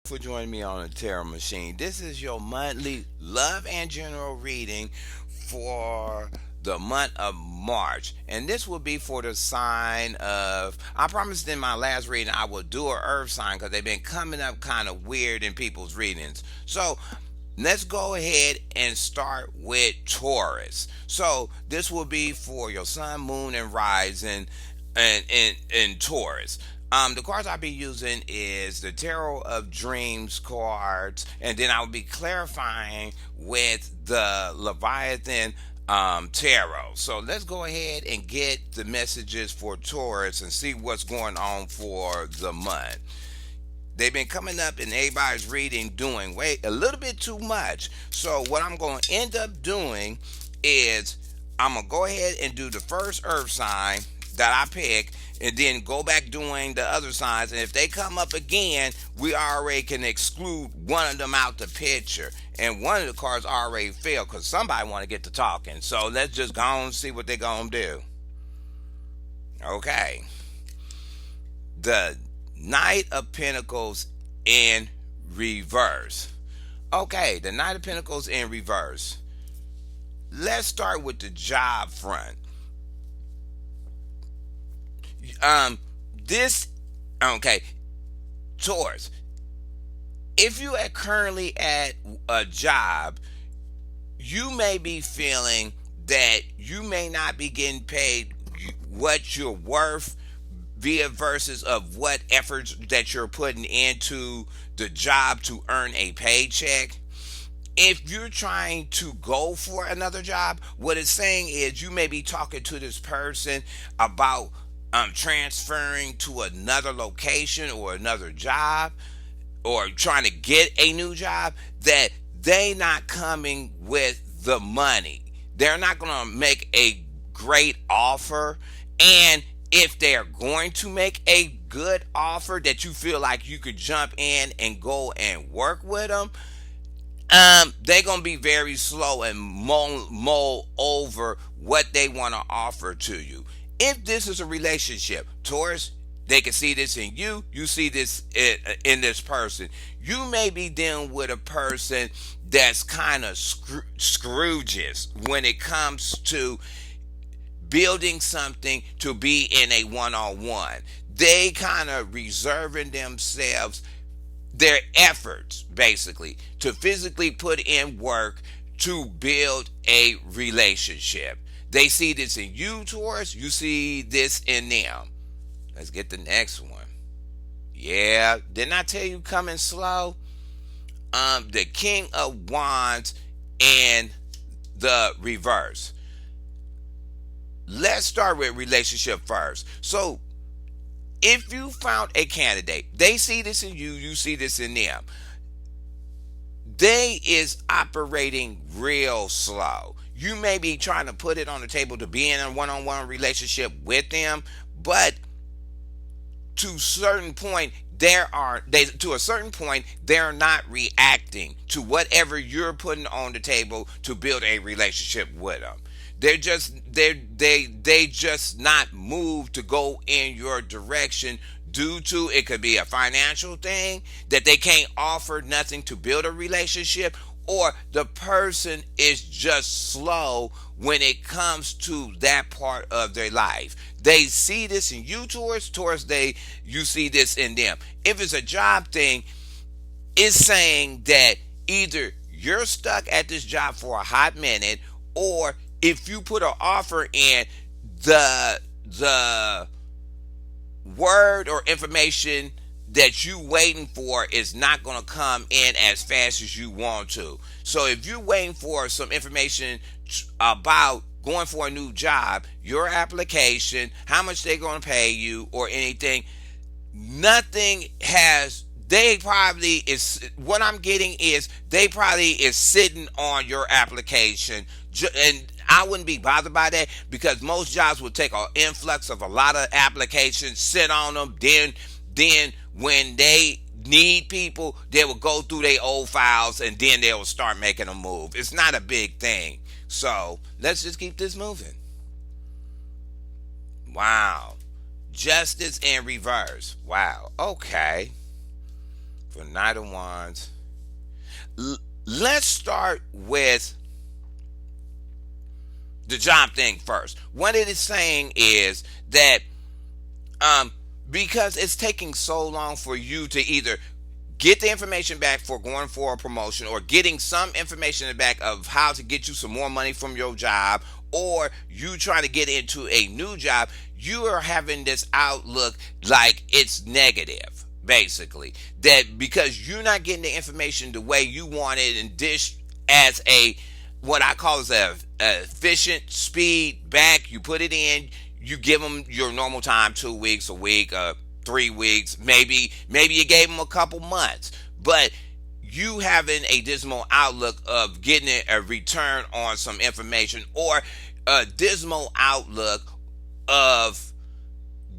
For joining me on the Terror Machine. This is your monthly love and general reading for the month of March. And this will be for the sign of, I promised in my last reading I would do an earth sign because they've been coming up kind of weird in people's readings. So let's go ahead and start with Taurus. So this will be for your sun, moon, and rising in Taurus. The cards I'll be using is the Tarot of Dreams cards, and then I'll be clarifying with the Leviathan tarot. So let's go ahead and get the messages for Taurus and see what's going on for the month. They've been coming up and everybody's reading doing way a little bit too much. So what I'm going to end up doing is I'm going to go ahead and do the first earth sign that I pick and then go back doing the other signs, and if they come up again, we already can exclude one of them out the picture, and one of the cards already failed because somebody want to get to talking. So let's just go on and see what they're going to do. Okay, the Knight of Pentacles in reverse. Okay, the Knight of Pentacles in reverse. Let's start with the job front. This okay, Taurus. If you are currently at a job, you may be feeling that you may not be getting paid what you're worth via versus of what efforts that you're putting into the job to earn a paycheck. If you're trying to go for another job, what it's saying is you may be talking to this person about transferring to another location or another job or trying to get a new job, that they not coming with the money. They're not going to make a great offer. And if they're going to make a good offer that you feel like you could jump in and go and work with them, they're gonna be very slow and mull over what they want to offer to you. If this is a relationship, Taurus, they can see this in you. You see this in this person. You may be dealing with a person that's kind of Scrooges when it comes to building something to be in a one-on-one. They kind of reserving themselves their efforts basically to physically put in work to build a relationship. They see this in you, Taurus. You see this in them. Let's get the next one. Yeah, didn't I tell you coming slow? The King of Wands in the reverse. Let's start with relationship first. So if you found a candidate, they see this in you, you see this in them. They is operating real slow. You may be trying to put it on the table to be in a one-on-one relationship with them, but to a certain point, they're not reacting to whatever you're putting on the table to build a relationship with them. They just not move to go in your direction due to it could be a financial thing that they can't offer nothing to build a relationship, or the person is just slow when it comes to that part of their life. They see this in you, Taurus. You see this in them. If it's a job thing, it's saying that either you're stuck at this job for a hot minute, or if you put an offer in, the word or information that you waiting for is not going to come in as fast as you want to. So if you're waiting for some information about going for a new job, your application, how much they're going to pay you or anything, nothing has. They probably is, what I'm getting is they probably is sitting on your application, and I wouldn't be bothered by that because most jobs will take an influx of a lot of applications, sit on them, then when they need people, they will go through their old files and then they will start making a move. It's not a big thing. So let's just keep this moving. Wow. Justice in reverse. Wow. Okay. For Knight of Wands, let's start with the job thing first. What it is saying is that because it's taking so long for you to either get the information back for going for a promotion, or getting some information back of how to get you some more money from your job, or you trying to get into a new job, you are having this outlook like it's negative, basically. That because you're not getting the information the way you want it and dish as a, what I call as a efficient speed back. You put it in, you give them your normal time, 2 weeks, a week, 3 weeks, maybe you gave them a couple months, but you having a dismal outlook of getting a return on some information, or a dismal outlook of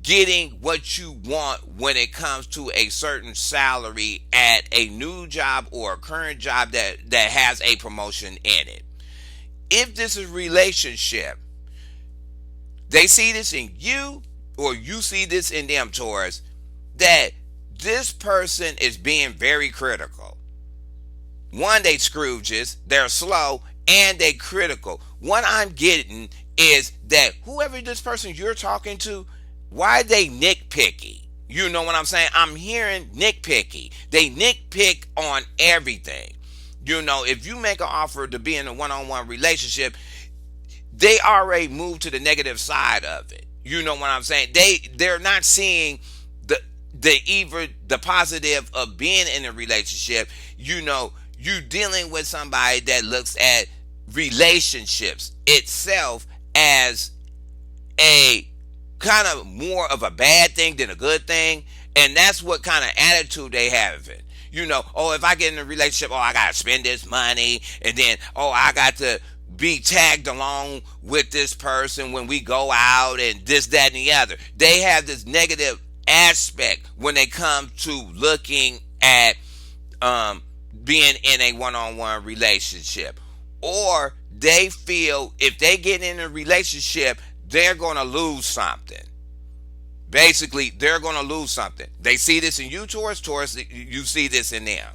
getting what you want when it comes to a certain salary at a new job or a current job that has a promotion in it. If this is a relationship, they see this in you, or you see this in them, Taurus, that this person is being very critical. One, they Scrooges, they're slow, and they critical. What I'm getting is that whoever this person you're talking to, why are they nitpicky? You know what I'm saying? I'm hearing nitpicky. They nitpick on everything. You know, if you make an offer to be in a one-on-one relationship, they already moved to the negative side of it. You know what I'm saying? They're not seeing the positive of being in a relationship. You know, you dealing with somebody that looks at relationships itself as a kind of more of a bad thing than a good thing. And that's what kind of attitude they have. You know, oh, if I get in a relationship, oh, I got to spend this money. And then, oh, I got to be tagged along with this person when we go out and this, that, and the other. They have this negative aspect when they come to looking at being in a one-on-one relationship. Or they feel if they get in a relationship, they're going to lose something. Basically, they're going to lose something. They see this in you, Taurus. Taurus, you see this in them.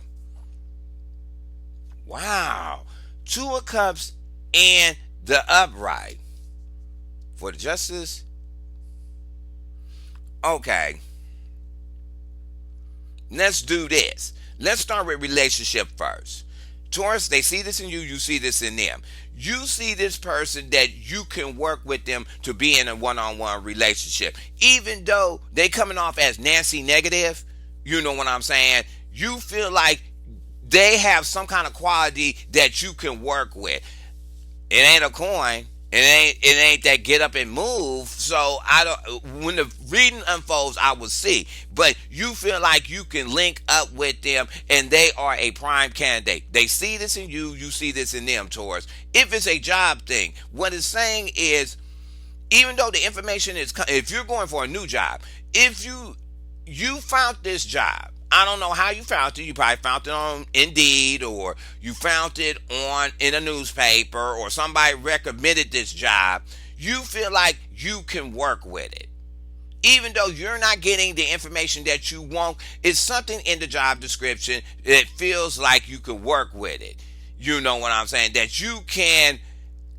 Wow. 2 of Cups and the upright. For the Justice. Okay. Let's do this. Let's start with relationship first. Taurus, they see this in you. You see this in them. You see this person that you can work with them to be in a one-on-one relationship. Even though they coming off as Nancy negative, you know what I'm saying? You feel like they have some kind of quality that you can work with. It ain't a coin. It ain't that get up and move. So I don't. When the reading unfolds, I will see. But you feel like you can link up with them, and they are a prime candidate. They see this in you. You see this in them, Taurus. If it's a job thing, what it's saying is, even though the information is, if you're going for a new job, if you found this job. I don't know how you found it. You probably found it on Indeed, or you found it in a newspaper, or somebody recommended this job. You feel like you can work with it. Even though you're not getting the information that you want, it's something in the job description that feels like you can work with it. You know what I'm saying? That you can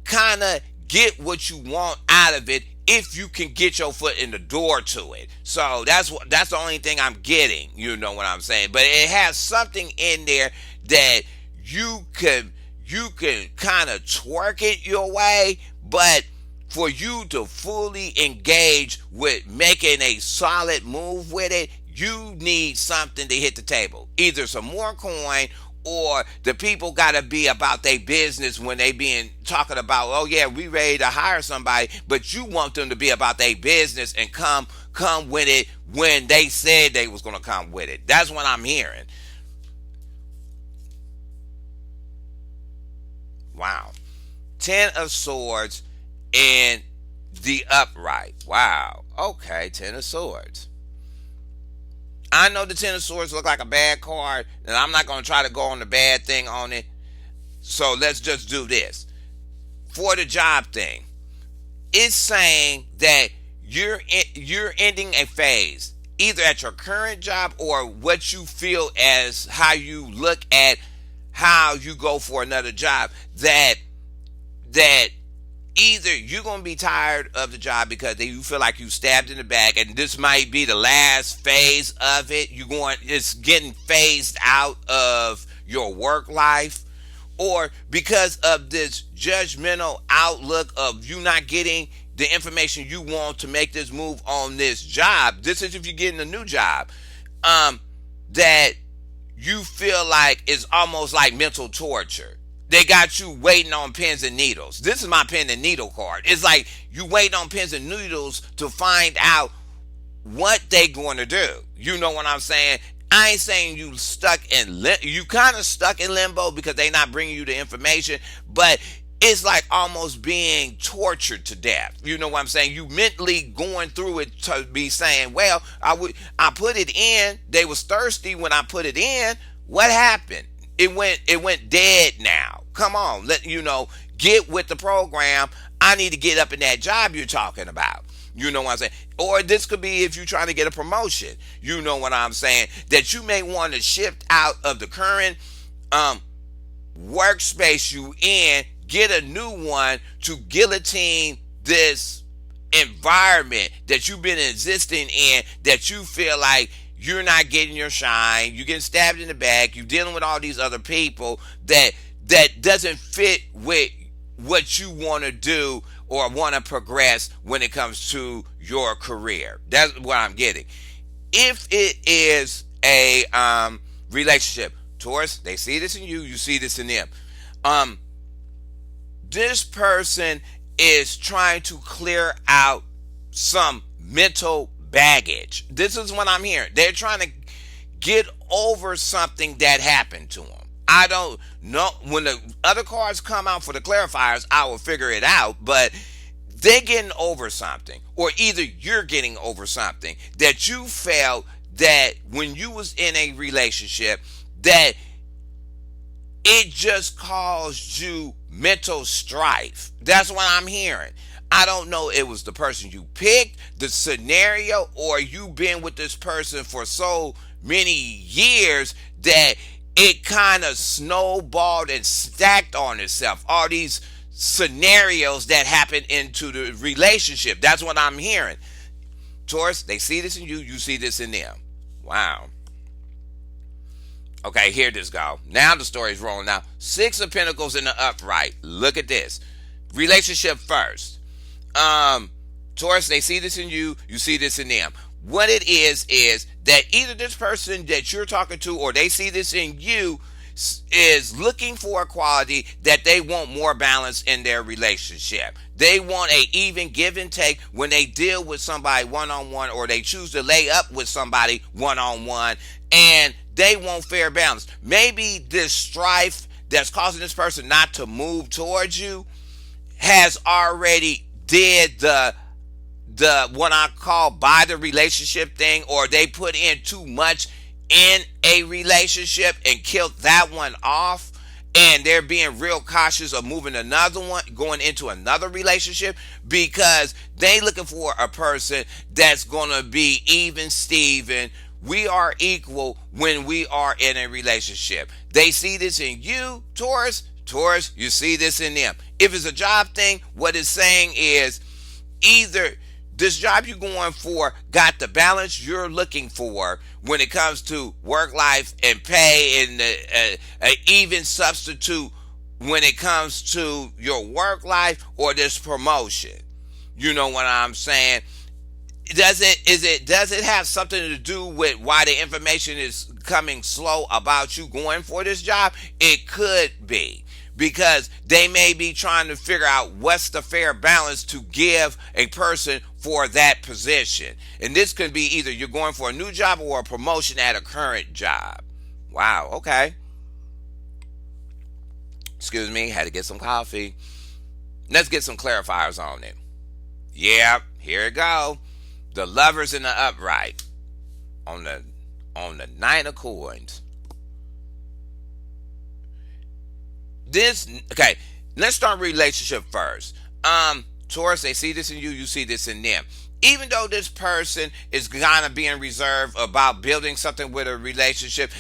kind of get what you want out of it if you can get your foot in the door to it. So that's the only thing I'm getting, you know what I'm saying? But it has something in there that you can kind of twerk it your way, but for you to fully engage with making a solid move with it, you need something to hit the table. Either some more coin, or the people got to be about their business when they being talking about, oh yeah, we ready to hire somebody, but you want them to be about their business and come with it when they said they was going to come with it. That's what I'm hearing. Wow. 10 of Swords and the upright. Wow. Okay, 10 of Swords. I know the 10 of Swords look like a bad card, and I'm not going to try to go on the bad thing on it. So let's just do this. For the job thing, it's saying that you're ending a phase. either at your current job or what you feel as how you look at how you go for another job, that either you're going to be tired of the job because you feel like you stabbed in the back and this might be the last phase of it. It's getting phased out of your work life, or because of this judgmental outlook of you not getting the information you want to make this move on this job. This is if you're getting a new job, that you feel like it's almost like mental torture. They got you waiting on pins and needles. This is my pen and needle card. It's like you waiting on pins and needles to find out what they going to do. You know what I'm saying? I ain't saying you you kind of stuck in limbo because they not bringing you the information, but it's like almost being tortured to death. You know what I'm saying? You mentally going through it to be saying, well, I put it in. They was thirsty when I put it in. What happened? It went dead now. Come on, get with the program. I need to get up in that job you're talking about. You know what I'm saying? Or this could be if you're trying to get a promotion. You know what I'm saying? That you may want to shift out of the current workspace you in, get a new one to guillotine this environment that you've been existing in, that you feel like you're not getting your shine, you're getting stabbed in the back, you're dealing with all these other people that doesn't fit with what you want to do or want to progress when it comes to your career. That's what I'm getting. If it is a relationship, Taurus, they see this in you, you see this in them. This person is trying to clear out some mental baggage. This is what I'm hearing. They're trying to get over something that happened to them. I don't know. When the other cards come out for the clarifiers, I will figure it out. But they're getting over something, or either you're getting over something that you felt that when you was in a relationship that it just caused you mental strife. That's what I'm hearing. I don't know it was the person you picked, the scenario, or you been with this person for so many years that it kind of snowballed and stacked on itself. All these scenarios that happen into the relationship. That's what I'm hearing. Taurus, they see this in you, you see this in them. Wow. Okay, here this go. Now the story's rolling out. 6 of Pentacles in the upright. Look at this. Relationship first. Taurus, they see this in you, you see this in them. What it is that either this person that you're talking to or they see this in you is looking for a quality that they want more balance in their relationship. They want a even give and take when they deal with somebody one-on-one, or they choose to lay up with somebody one-on-one, and they want fair balance. Maybe this strife that's causing this person not to move towards you has already did the what I call buy the relationship thing, or they put in too much in a relationship and killed that one off, and they're being real cautious of moving another one, going into another relationship, because they looking for a person that's gonna be even Steven. We are equal when we are in a relationship. They see this in you, Taurus. Taurus, you see this in them. If it's a job thing, what it's saying is either this job you're going for got the balance you're looking for when it comes to work life and pay, and an even substitute when it comes to your work life, or this promotion. You know what I'm saying? Does it have something to do with why the information is coming slow about you going for this job? It could be. Because they may be trying to figure out what's the fair balance to give a person for that position. And this could be either you're going for a new job or a promotion at a current job. Wow, okay. Excuse me, had to get some coffee. Let's get some clarifiers on it. Yeah, here it go. The Lovers in the upright on the 9 of coins. Okay, let's start relationship first. Taurus, they see this in you, you see this in them. even though this person is kind of being reserved about building something with a relationship,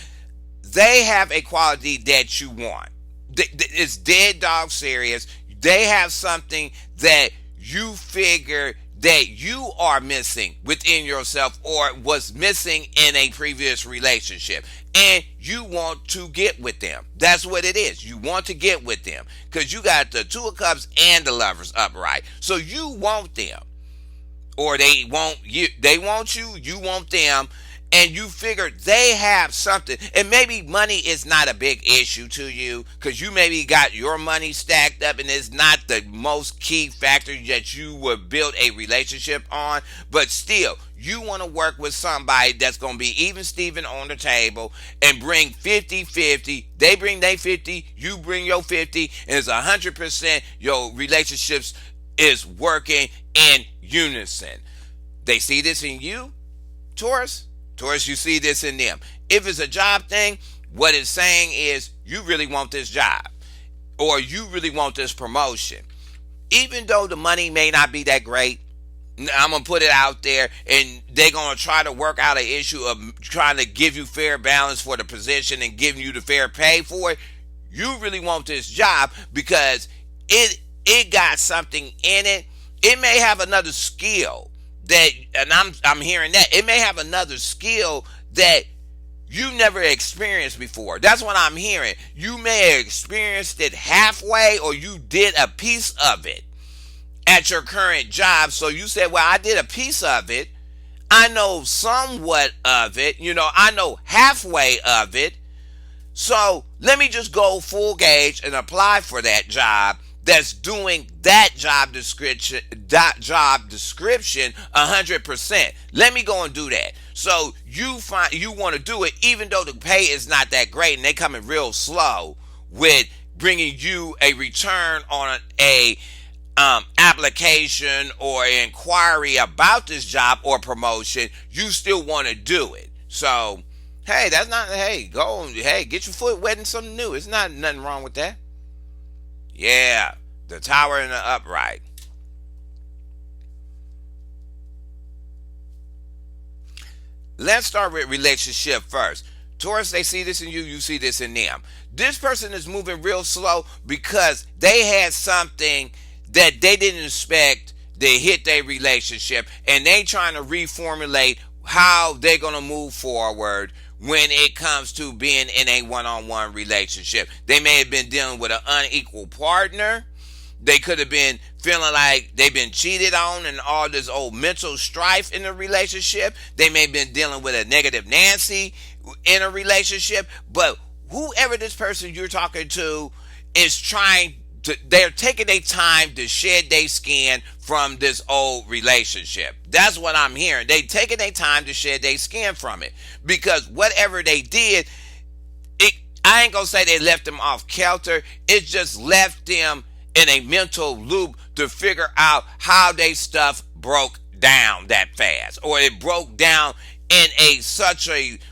they have a quality that you want. It's dead dog serious. They have something that you figure that you are missing within yourself or was missing in a previous relationship, and you want to get with them. That's what it is. You want to get with them because you got the Two of Cups and the Lovers upright. So you want them, or they want you. They want you. You want them. And you figure they have something, and maybe money is not a big issue to you because you maybe got your money stacked up and it's not the most key factor that you would build a relationship on, but still you want to work with somebody that's going to be even Steven on the table and bring 50-50. They bring their 50, you bring your 50, and it's 100% your relationships is working in unison. They see this in you, Taurus. Taurus, you see this in them. If it's a job thing, what it's saying is you really want this job or you really want this promotion. Even though the money may not be that great, I'm going to put it out there, and they're going to try to work out an issue of trying to give you fair balance for the position and giving you the fair pay for it. You really want this job because it got something in it. It may have another skill that, and I'm hearing that it may have another skill that you never experienced before. That's what I'm hearing. You may have experienced it halfway, or you did a piece of it at your current job. So you said, well, I did a piece of it. I know somewhat of it. I know halfway of it. So let me just go full gauge and apply for that job that's doing that job description 100%. Let me go and do that. So you want to do it even though the pay is not that great and they coming real slow with bringing you a return on a application or inquiry about this job or promotion. You still want to do it. So hey, that's not, hey, go, hey, get your foot wet in something new. It's not nothing wrong with that. Yeah, the Tower and the upright. Let's start with relationship first. Taurus, they see this in you, you see this in them. This person is moving real slow because they had something that they didn't expect to hit their relationship, and they trying to reformulate how they're going to move forward when it comes to being in a one-on-one relationship. They may have been dealing with an unequal partner. They could have been feeling like they've been cheated on and all this old mental strife in a relationship. They may have been dealing with a negative Nancy in a relationship. But whoever this person you're talking to is they're taking their time to shed their skin from this old relationship. That's what I'm hearing. They taking their time to shed their skin from it. Because whatever they did, I ain't gonna say they left them off kilter. It just left them in a mental loop to figure out how they stuff broke down that fast. Or it broke down in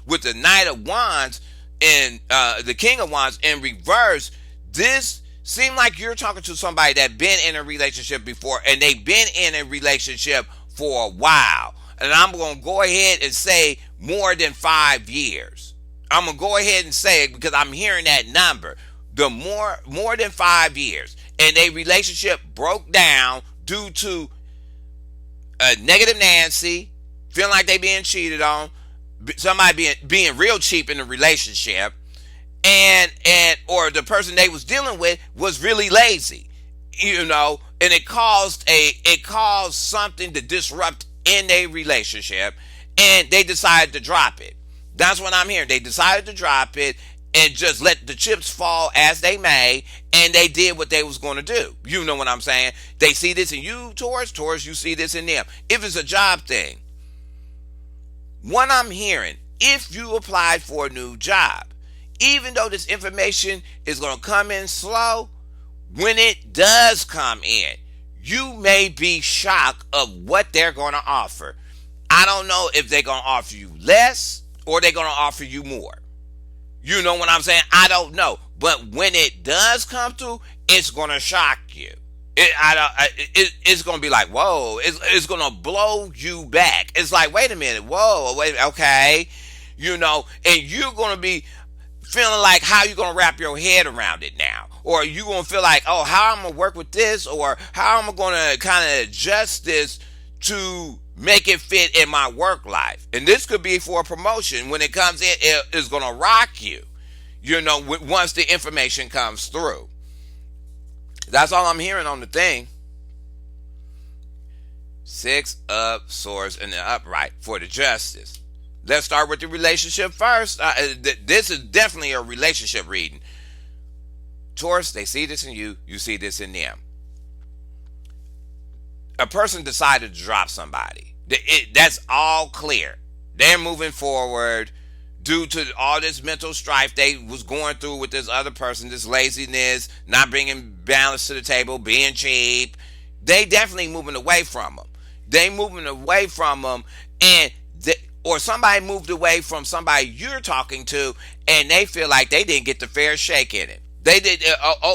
with the Knight of Wands and the King of Wands in reverse. This seem like you're talking to somebody that been in a relationship before, and they've been in a relationship for a while. And I'm going to go ahead and say more than 5 years. I'm going to go ahead and say it because I'm hearing that number. The more than 5 years. And a relationship broke down due to a negative Nancy, feeling like they being cheated on, somebody being real cheap in the relationship, and or the person they was dealing with was really lazy, and it caused something to disrupt in their relationship, and they decided to drop it. That's what I'm hearing. They decided to drop it and just let the chips fall as they may, and they did what they was going to do. You know what I'm saying? They see this in you, Taurus, you see this in them. If it's a job thing, what I'm hearing, if you applied for a new job, even though this information is going to come in slow, when it does come in, you may be shocked of what they're going to offer. I don't know if they're going to offer you less or they're going to offer you more. You know what I'm saying? I don't know. But when it does come through, it's going to shock you. It's gonna be like, whoa, it's gonna blow you back. It's like, wait a minute, whoa, wait, okay, and you're gonna be feeling like, how you gonna wrap your head around it now, or you gonna feel like, oh, how I'm gonna work with this, or how I'm gonna kind of adjust this to make it fit in my work life. And this could be for a promotion. When it comes in, it's gonna rock you, once the information comes through. That's all I'm hearing on the thing. 6 of swords and the upright for the justice. Let's start with the relationship first. This is definitely a relationship reading. Taurus, they see this in you. You see this in them. A person decided to drop somebody. That's all clear. They're moving forward due to all this mental strife they was going through with this other person, this laziness, not bringing balance to the table, being cheap. They definitely moving away from them. They moving away from them, or somebody moved away from somebody you're talking to, and they feel like they didn't get the fair shake in it. They did.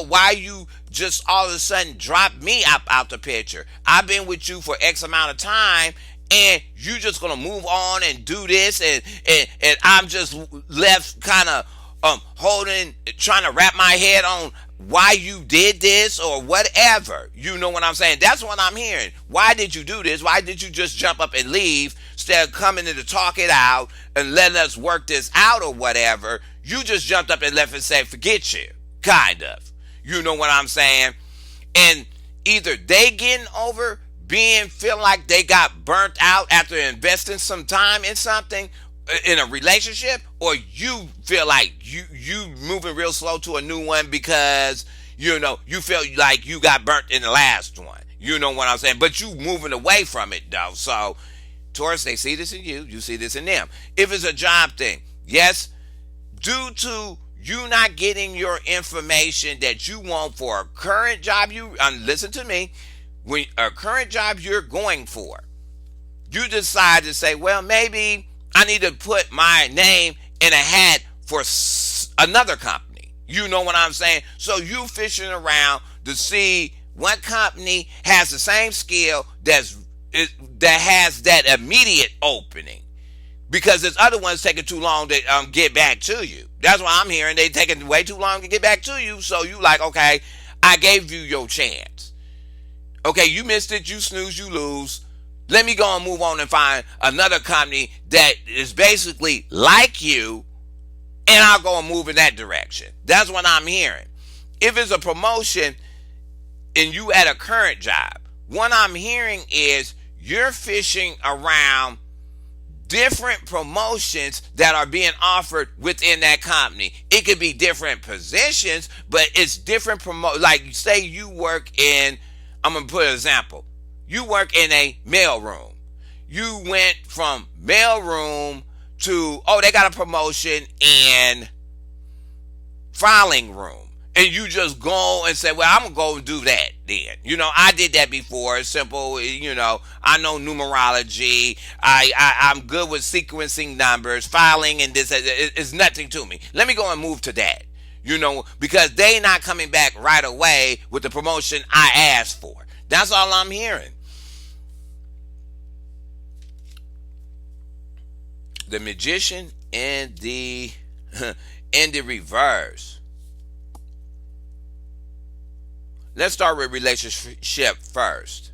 Why you just all of a sudden dropped me out the picture? I've been with you for X amount of time, and you just gonna move on and do this, and I'm just left kind of trying to wrap my head on why you did this or whatever. You know what I'm saying? That's what I'm hearing. Why did you do this? Why did you just jump up and leave instead of coming in to talk it out and letting us work this out or whatever? You just jumped up and left and said, forget you. Kind of. You know what I'm saying? And either they getting over feeling like they got burnt out after investing some time in something, in a relationship, or you feel like you moving real slow to a new one because you feel like you got burnt in the last one. You know what I'm saying? But you moving away from it though. So Taurus, they see this in you. You see this in them. If it's a job thing, yes, due to you not getting your information that you want for a current job, listen to me. When a current job you're going for, you decide to say, well, maybe I need to put my name in a hat for another company. You know what I'm saying? So you fishing around to see what company has the same skill that has that immediate opening. Because there's other ones taking too long to get back to you. That's what I'm hearing. They taking way too long to get back to you. So you like, okay, I gave you your chance. Okay, you missed it, you snooze, you lose. Let me go and move on and find another company that is basically like you, and I'll go and move in that direction. That's what I'm hearing. If it's a promotion and you at a current job, what I'm hearing is you're fishing around different promotions that are being offered within that company. It could be different positions, but it's different like say you work in, I'm going to put an example. You work in a mail room. You went from mail room to, they got a promotion in filing room. And you just go and say, well, I'm going to go and do that then. I did that before. It's simple. I know numerology. I'm good with sequencing numbers, filing, and this. It's nothing to me. Let me go and move to that. Because they not coming back right away with the promotion I asked for. That's all I'm hearing. The Magician and the reverse. Let's start with relationship first.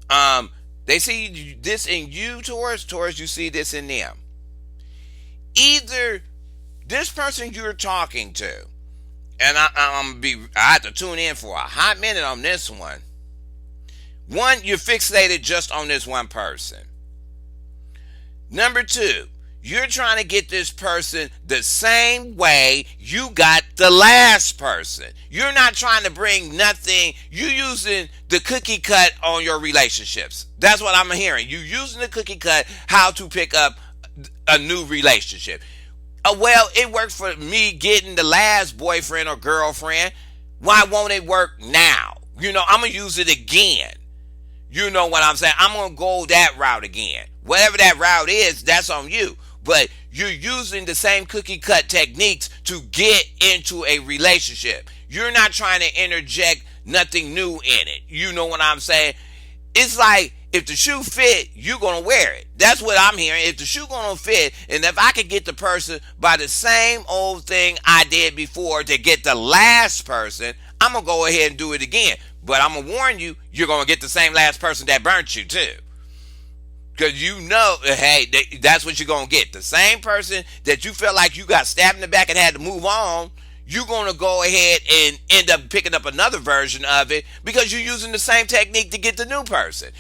They see this in you, Taurus. Taurus, you see this in them. Either this person you're talking to, and I have to tune in for a hot minute on this one. One, you're fixated just on this one person. Number two, you're trying to get this person the same way you got the last person. You're not trying to bring nothing. You're using the cookie cut on your relationships. That's what I'm hearing. You're using the cookie cut how to pick up a new relationship. Well, it worked for me getting the last boyfriend or girlfriend. Why won't it work now? I'm going to use it again. You know what I'm saying? I'm going to go that route again. Whatever that route is, that's on you. But you're using the same cookie cut techniques to get into a relationship. You're not trying to interject nothing new in it. You know what I'm saying? It's like if the shoe fit, you're gonna wear it. That's what I'm hearing. If the shoe gonna fit, and if I could get the person by the same old thing I did before to get the last person, I'm gonna go ahead and do it again. But I'm gonna warn you, you're gonna get the same last person that burnt you too. Because you know, hey, that's what you're going to get. The same person that you felt like you got stabbed in the back and had to move on, you're going to go ahead and end up picking up another version of it because you're using the same technique to get the new person.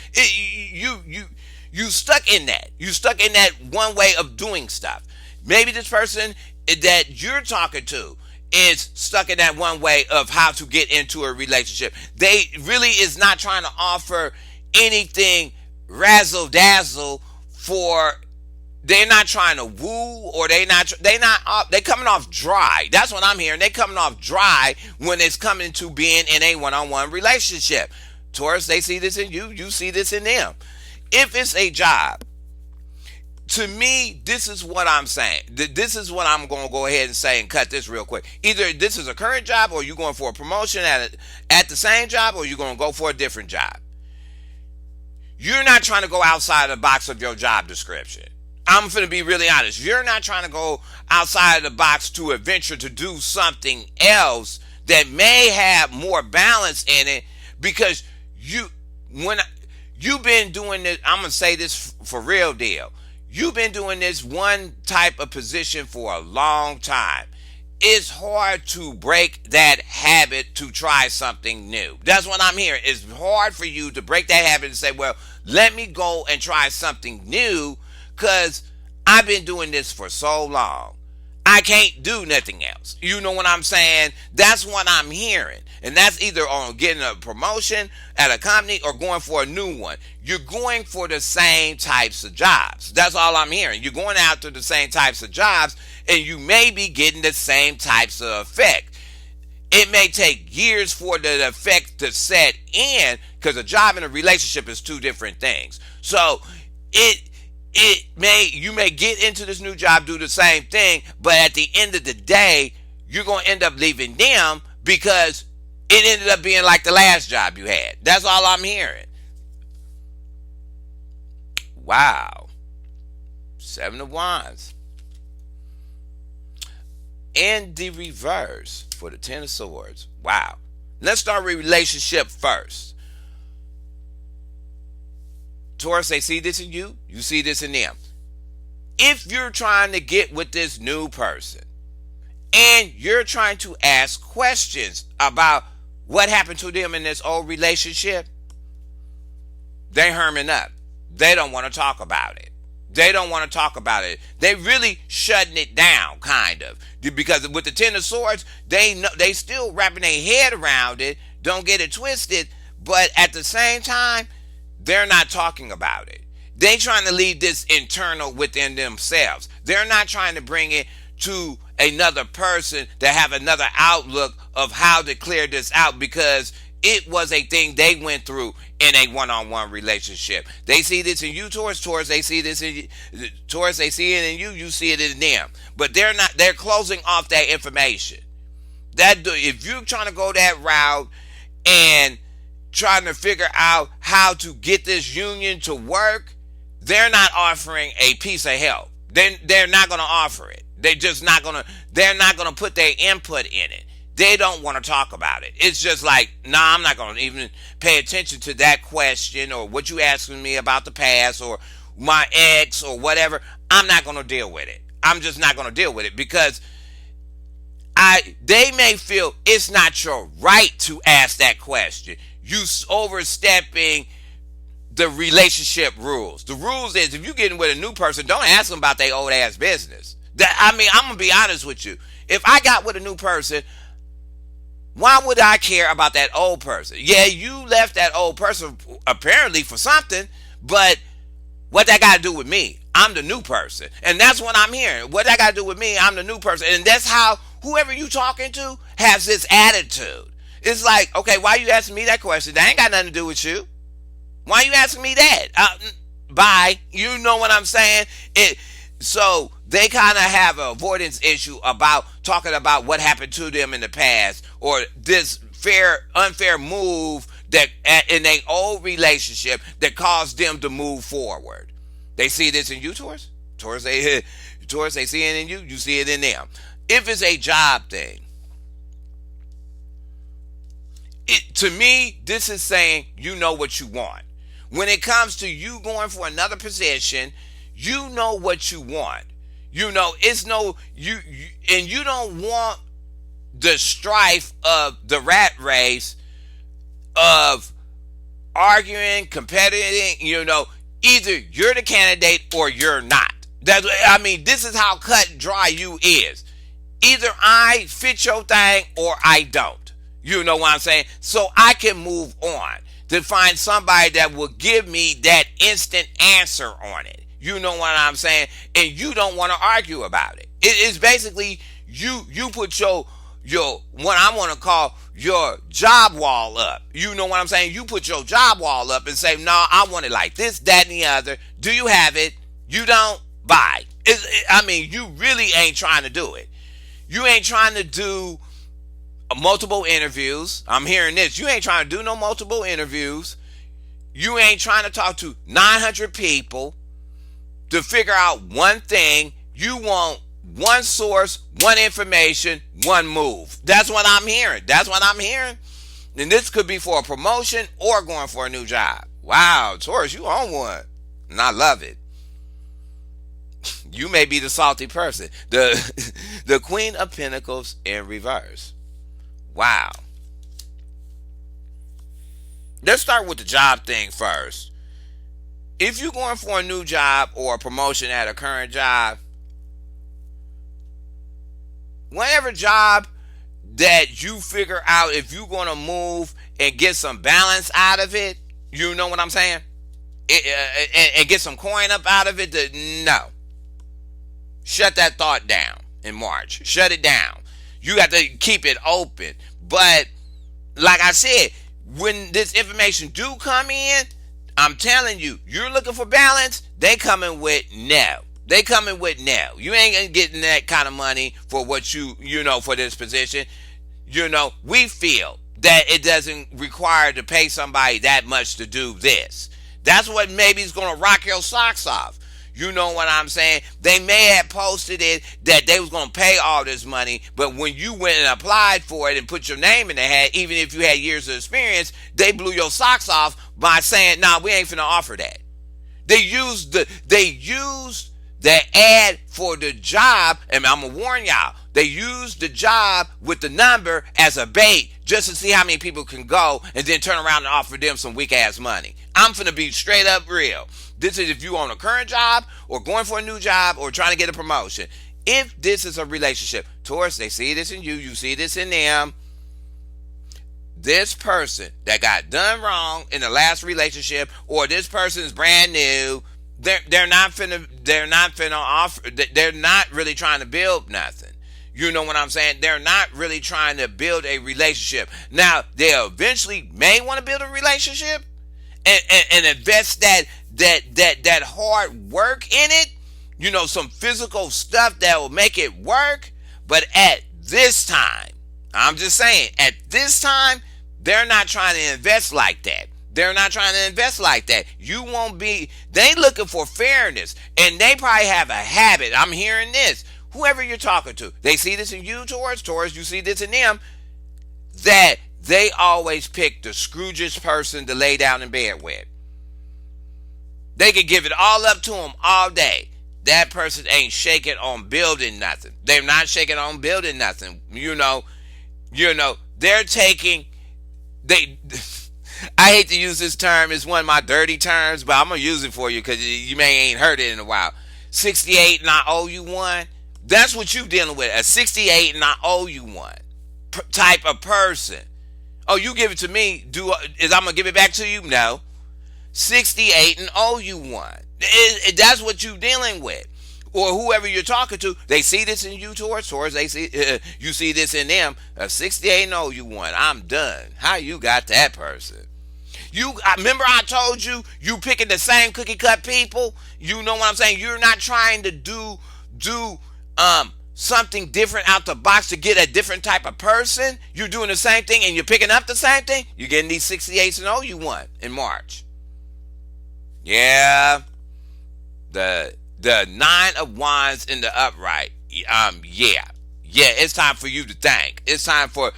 You stuck in that. You stuck in that one way of doing stuff. Maybe this person that you're talking to is stuck in that one way of how to get into a relationship. They really is not trying to offer anything razzle dazzle for. They're not trying to woo, or they coming off dry. That's what I'm hearing. They coming off dry when it's coming to being in a one-on-one relationship. Taurus, they see this in you, you see this in them. If it's a job, to me, this is what I'm saying. This is what I'm going to go ahead and say and cut this real quick. Either this is a current job, or you're going for a promotion at the same job, or you're going to go for a different job. You're not trying to go outside the box of your job description. I'm going to be really honest. You're not trying to go outside of the box to adventure to do something else that may have more balance in it, because you've been doing this. I'm going to say this for real deal. You've been doing this one type of position for a long time. It's hard to break that habit to try something new. That's what I'm hearing. It's hard for you to break that habit and say, well, let me go and try something new because I've been doing this for so long. I can't do nothing else. You know what I'm saying? That's what I'm hearing. And that's either on getting a promotion at a company or going for a new one. You're going for the same types of jobs. That's all I'm hearing. You're going after the same types of jobs, and you may be getting the same types of effect. It may take years for the effect to set in, because a job and a relationship is two different things. So you may get into this new job, do the same thing, but at the end of the day, you're going to end up leaving them because it ended up being like the last job you had. That's all I'm hearing. Wow. 7 of Wands. In the reverse for the 10 of Swords. Wow. Let's start with relationship first. Taurus, they see this in you. You see this in them. If you're trying to get with this new person and you're trying to ask questions about what happened to them in this old relationship, they're herming up. They don't want to talk about it. They don't want to talk about it. They really shutting it down, kind of. Because with the 10 of Swords, they still wrapping their head around it. Don't get it twisted. But at the same time, they're not talking about it. They trying to leave this internal within themselves. They're not trying to bring it to another person to have another outlook of how to clear this out, because it was a thing they went through in a one-on-one relationship. They see this in you, Taurus. Taurus, they see this in you. Taurus, they see it in you. You see it in them. But they're closing off that information. If you're trying to go that route and trying to figure out how to get this union to work, they're not offering a piece of help. They're not going to offer it. They're not going to put their input in it. They don't want to talk about it. It's just like, nah, I'm not going to even pay attention to that question or what you asking me about the past or my ex or whatever. I'm not going to deal with it. I'm just not going to deal with it because they may feel it's not your right to ask that question. You overstepping the relationship rules. The rules is if you're getting with a new person, don't ask them about their old ass business. I'm going to be honest with you. If I got with a new person, why would I care about that old person? Yeah, you left that old person apparently for something, but what that got to do with me? I'm the new person. And that's what I'm hearing. What that got to do with me? I'm the new person. And that's how whoever you talking to has this attitude. It's like, okay, why you asking me that question? That ain't got nothing to do with you. Why you asking me that? Bye. You know what I'm saying? So they kind of have an avoidance issue about talking about what happened to them in the past, or this unfair move that in their old relationship that caused them to move forward. They see this in you, Taurus. Taurus, they see it in you. You see it in them. If it's a job thing, to me, this is saying you know what you want. When it comes to you going for another position, you know what you want. It's no and you don't want the strife of the rat race of arguing, competing. Either you're the candidate or you're not. This is how cut and dry you is. Either I fit your thing or I don't. You know what I'm saying? So I can move on to find somebody that will give me that instant answer on it. You know what I'm saying? And you don't want to argue about it. It's basically you put your what I want to call your job wall up. You know what I'm saying? You put your job wall up and say, no, I want it like this, that, and the other. Do you have it? You don't? Bye. You really ain't trying to do it. You ain't trying to do multiple interviews. I'm hearing this. You ain't trying to do no multiple interviews. You ain't trying to talk to 900 people to figure out one thing. You want one source, one information, one move. That's what I'm hearing. And this could be for a promotion or going for a new job. Wow, Taurus, you on one. And I love it. You may be the salty person. The Queen of Pentacles in reverse. Wow. Let's start with the job thing first. If you're going for a new job or a promotion at a current job, whatever job that you figure out, if you're going to move and get some balance out of it, you know what I'm saying? And get some coin up out of it, no. Shut that thought down in March. Shut it down. You got to keep it open. But like I said, when this information do come in, I'm telling you, you're looking for balance, they coming with no. They coming with no. You ain't getting that kind of money for what for this position. We feel that it doesn't require to pay somebody that much to do this. That's what maybe is going to rock your socks off. You know what I'm saying? They may have posted it that they was going to pay all this money, but when you went and applied for it and put your name in the hat, even if you had years of experience, they blew your socks off by saying, nah, we ain't finna offer that. They used the ad for the job, and I'm going to warn y'all, they used the job with the number as a bait just to see how many people can go and then turn around and offer them some weak ass money. I'm finna be straight up real. This is if you on a current job or going for a new job or trying to get a promotion. If this is a relationship, Taurus, they see this in you, you see this in them. This person that got done wrong in the last relationship, or this person is brand new, they're not finna offer. They're not really trying to build nothing. You know what I'm saying? They're not really trying to build a relationship. Now they eventually may want to build a relationship and invest that hard work in it. Some physical stuff that will make it work. But at this time, I'm just saying, at this time, they're not trying to invest like that. They're not trying to invest like that. You won't be, they looking for fairness. And they probably have a habit. I'm hearing this. Whoever you're talking to, they see this in you, Taurus, you see this in them, that they always pick the Scrooge's person to lay down in bed with. They can give it all up to them all day. That person ain't shaking on building nothing. They're not shaking on building nothing. They're taking, I hate to use this term. It's one of my dirty terms, but I'm going to use it for you because you may ain't heard it in a while. 68 and I owe you one. That's what you dealing with. A 68 and I owe you one type of person. Oh, you give it to me. Is I'm going to give it back to you? No. 68 and owe you one. That's what you dealing with. Or whoever you're talking to, they see this in you, Taurus, they see you see this in them. A 68 and owe you one. I'm done. How you got that person? Remember I told you, you picking the same cookie cut people. You know what I'm saying? You're not trying to do something different out the box to get a different type of person. You're doing the same thing and you're picking up the same thing. You're getting these 68s and 0 you won in March. Yeah. The 9 of Wands in the upright. Yeah. It's time for you to think. It's time for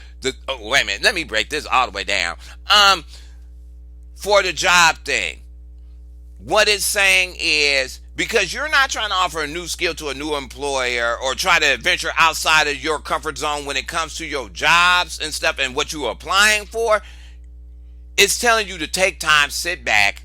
wait a minute, let me break this all the way down. For the job thing, what it's saying is, because you're not trying to offer a new skill to a new employer or try to venture outside of your comfort zone when it comes to your jobs and stuff and what you're applying for, it's telling you to take time, sit back,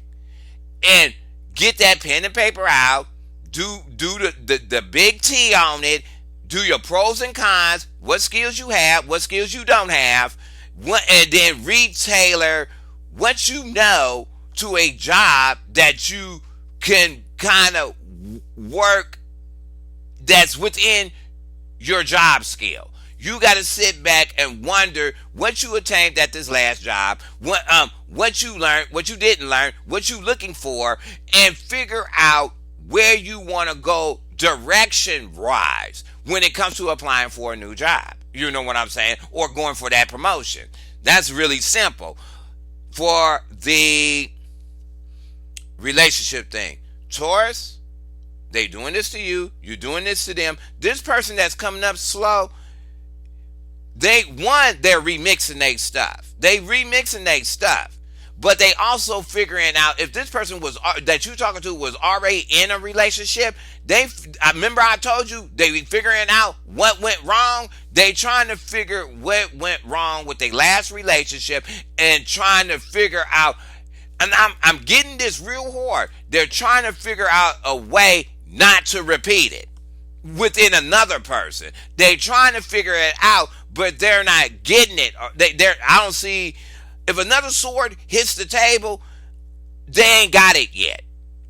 and get that pen and paper out, do the big T on it, do your pros and cons, what skills you have, what skills you don't have, and then retailer what you know to a job that you can kind of work that's within your job skill. You got to sit back and wonder what you attained at this last job, what you learned, what you didn't learn, what you looking for, and figure out where you want to go direction-wise when it comes to applying for a new job. You know what I'm saying? Or going for that promotion. That's really simple. For the relationship thing, Taurus, they doing this to you, you doing this to them. This person that's coming up slow, they're remixing their stuff. But they also figuring out if this person that you talking to was already in a relationship. I remember I told you they be figuring out what went wrong. They trying to figure what went wrong with their last relationship and trying to figure out. And I'm getting this real hard. They're trying to figure out a way not to repeat it within another person. They're trying to figure it out, but they're not getting it. I don't see. If another sword hits the table, they ain't got it yet.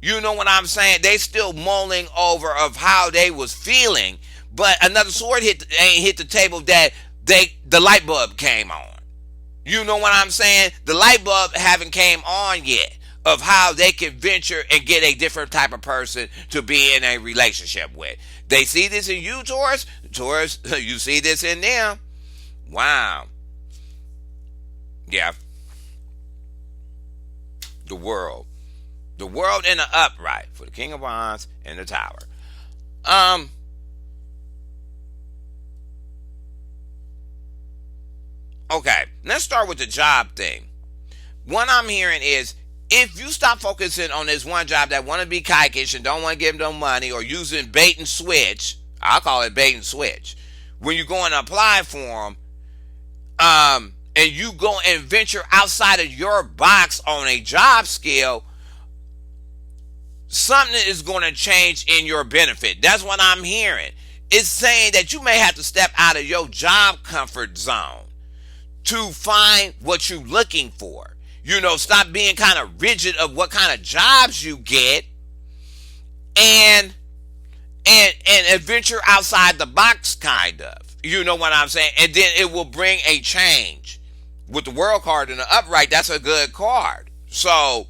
You know what I'm saying? They still mulling over of how they was feeling, but another sword ain't hit the table that the light bulb came on. You know what I'm saying? The light bulb haven't came on yet of how they can venture and get a different type of person to be in a relationship with. They see this in you, Taurus. Taurus, you see this in them. Wow. Yeah. The world in the upright for the King of Wands and the Tower. Okay, let's start with the job thing. What I'm hearing is, if you stop focusing on this one job that want to be kikish and don't want to give them no money, or using bait and switch, I'll call it bait and switch, when you go and apply for them, and you go and venture outside of your box on a job skill, something is going to change in your benefit. That's what I'm hearing. It's saying that you may have to step out of your job comfort zone to find what you're looking for. You know, stop being kind of rigid of what kind of jobs you get, and venture outside the box, kind of. You know what I'm saying? And then it will bring a change. With the World card in the upright, that's a good card. So,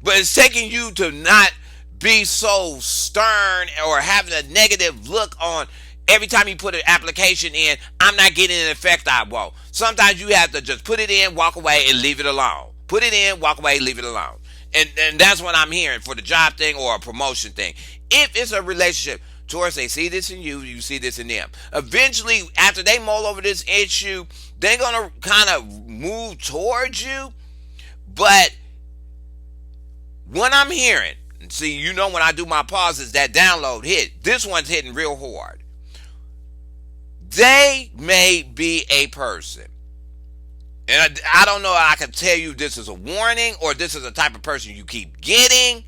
but it's taking you to not be so stern or having a negative look on every time you put an application in. I'm not getting an effect I want. Sometimes you have to just put it in, walk away, and leave it alone. Put it in, walk away, leave it alone. And that's what I'm hearing for the job thing or a promotion thing. If it's a relationship, Taurus, they see this in you, you see this in them. Eventually, after they mull over this issue, they're going to kind of move towards you. But what I'm hearing, see, you know when I do my pauses, that download hit. This one's hitting real hard. They may be a person. And I don't know if I can tell you this is a warning or this is a type of person you keep getting,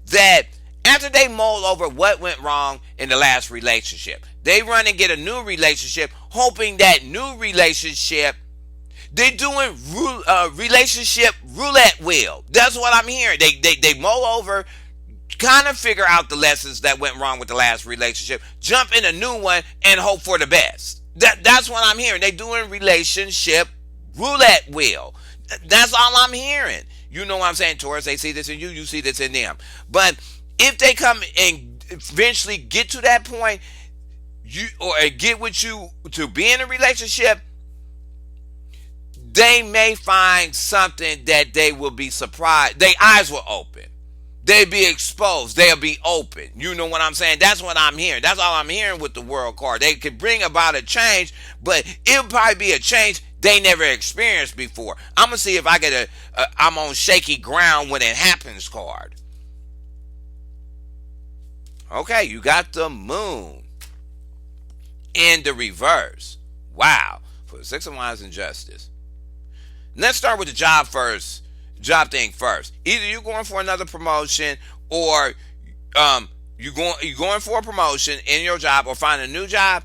that after they mull over what went wrong in the last relationship, they run and get a new relationship, hoping that new relationship, they're doing relationship roulette wheel. That's what I'm hearing. They mull over, kind of figure out the lessons that went wrong with the last relationship, jump in a new one, and hope for the best. That's what I'm hearing. They're doing relationship roulette wheel. That's all I'm hearing. You know what I'm saying, Taurus? They see this in you, you see this in them. But if they come and eventually get to that point, or get with you to be in a relationship, they may find something that they will be surprised. Their eyes will open. They'll be exposed. They'll be open. You know what I'm saying? That's what I'm hearing. That's all I'm hearing with the world card. They could bring about a change, but it'll probably be a change they never experienced before. I'm going to see if I get I'm on shaky ground when it happens card. Okay, you got the moon in the reverse. Wow. For the Six of Wands and Justice. Let's start with the job first. Job thing first. Either you're going for another promotion, or you're going for a promotion in your job, or find a new job.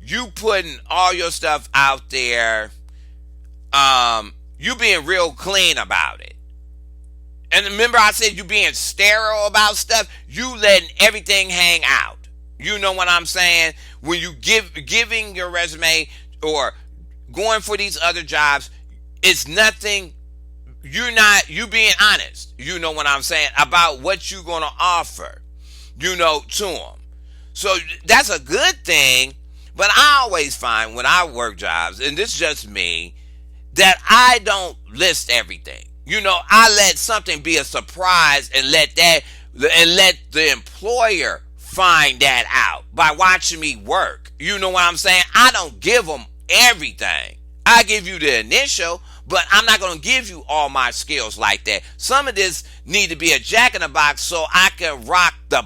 You putting all your stuff out there. You being real clean about it. And remember, I said you being sterile about stuff. You letting everything hang out. You know what I'm saying? When you giving your resume or going for these other jobs, it's nothing. You being honest. You know what I'm saying? About what you're going to offer, to them. So that's a good thing. But I always find when I work jobs, and this is just me, that I don't list everything. I let something be a surprise and let the employer find that out by watching me work. You know what I'm saying? I don't give them everything. I give you the initial, but I'm not going to give you all my skills like that. Some of this need to be a jack in the box so I can rock the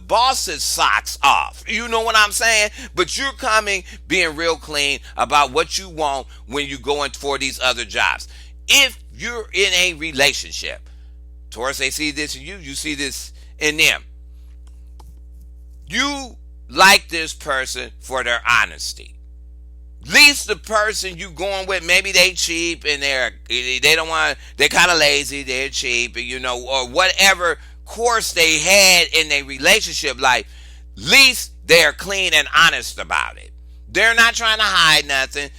boss's socks off. You know what I'm saying? But you're coming being real clean about what you want when you go in for these other jobs. If you're in a relationship, Taurus, they see this in you, you see this in them. You like this person for their honesty. At least the person you going with, maybe they cheap and they're kind of lazy, they're cheap, or whatever course they had in their relationship life. At least they're clean and honest about it. They're not trying to hide nothing.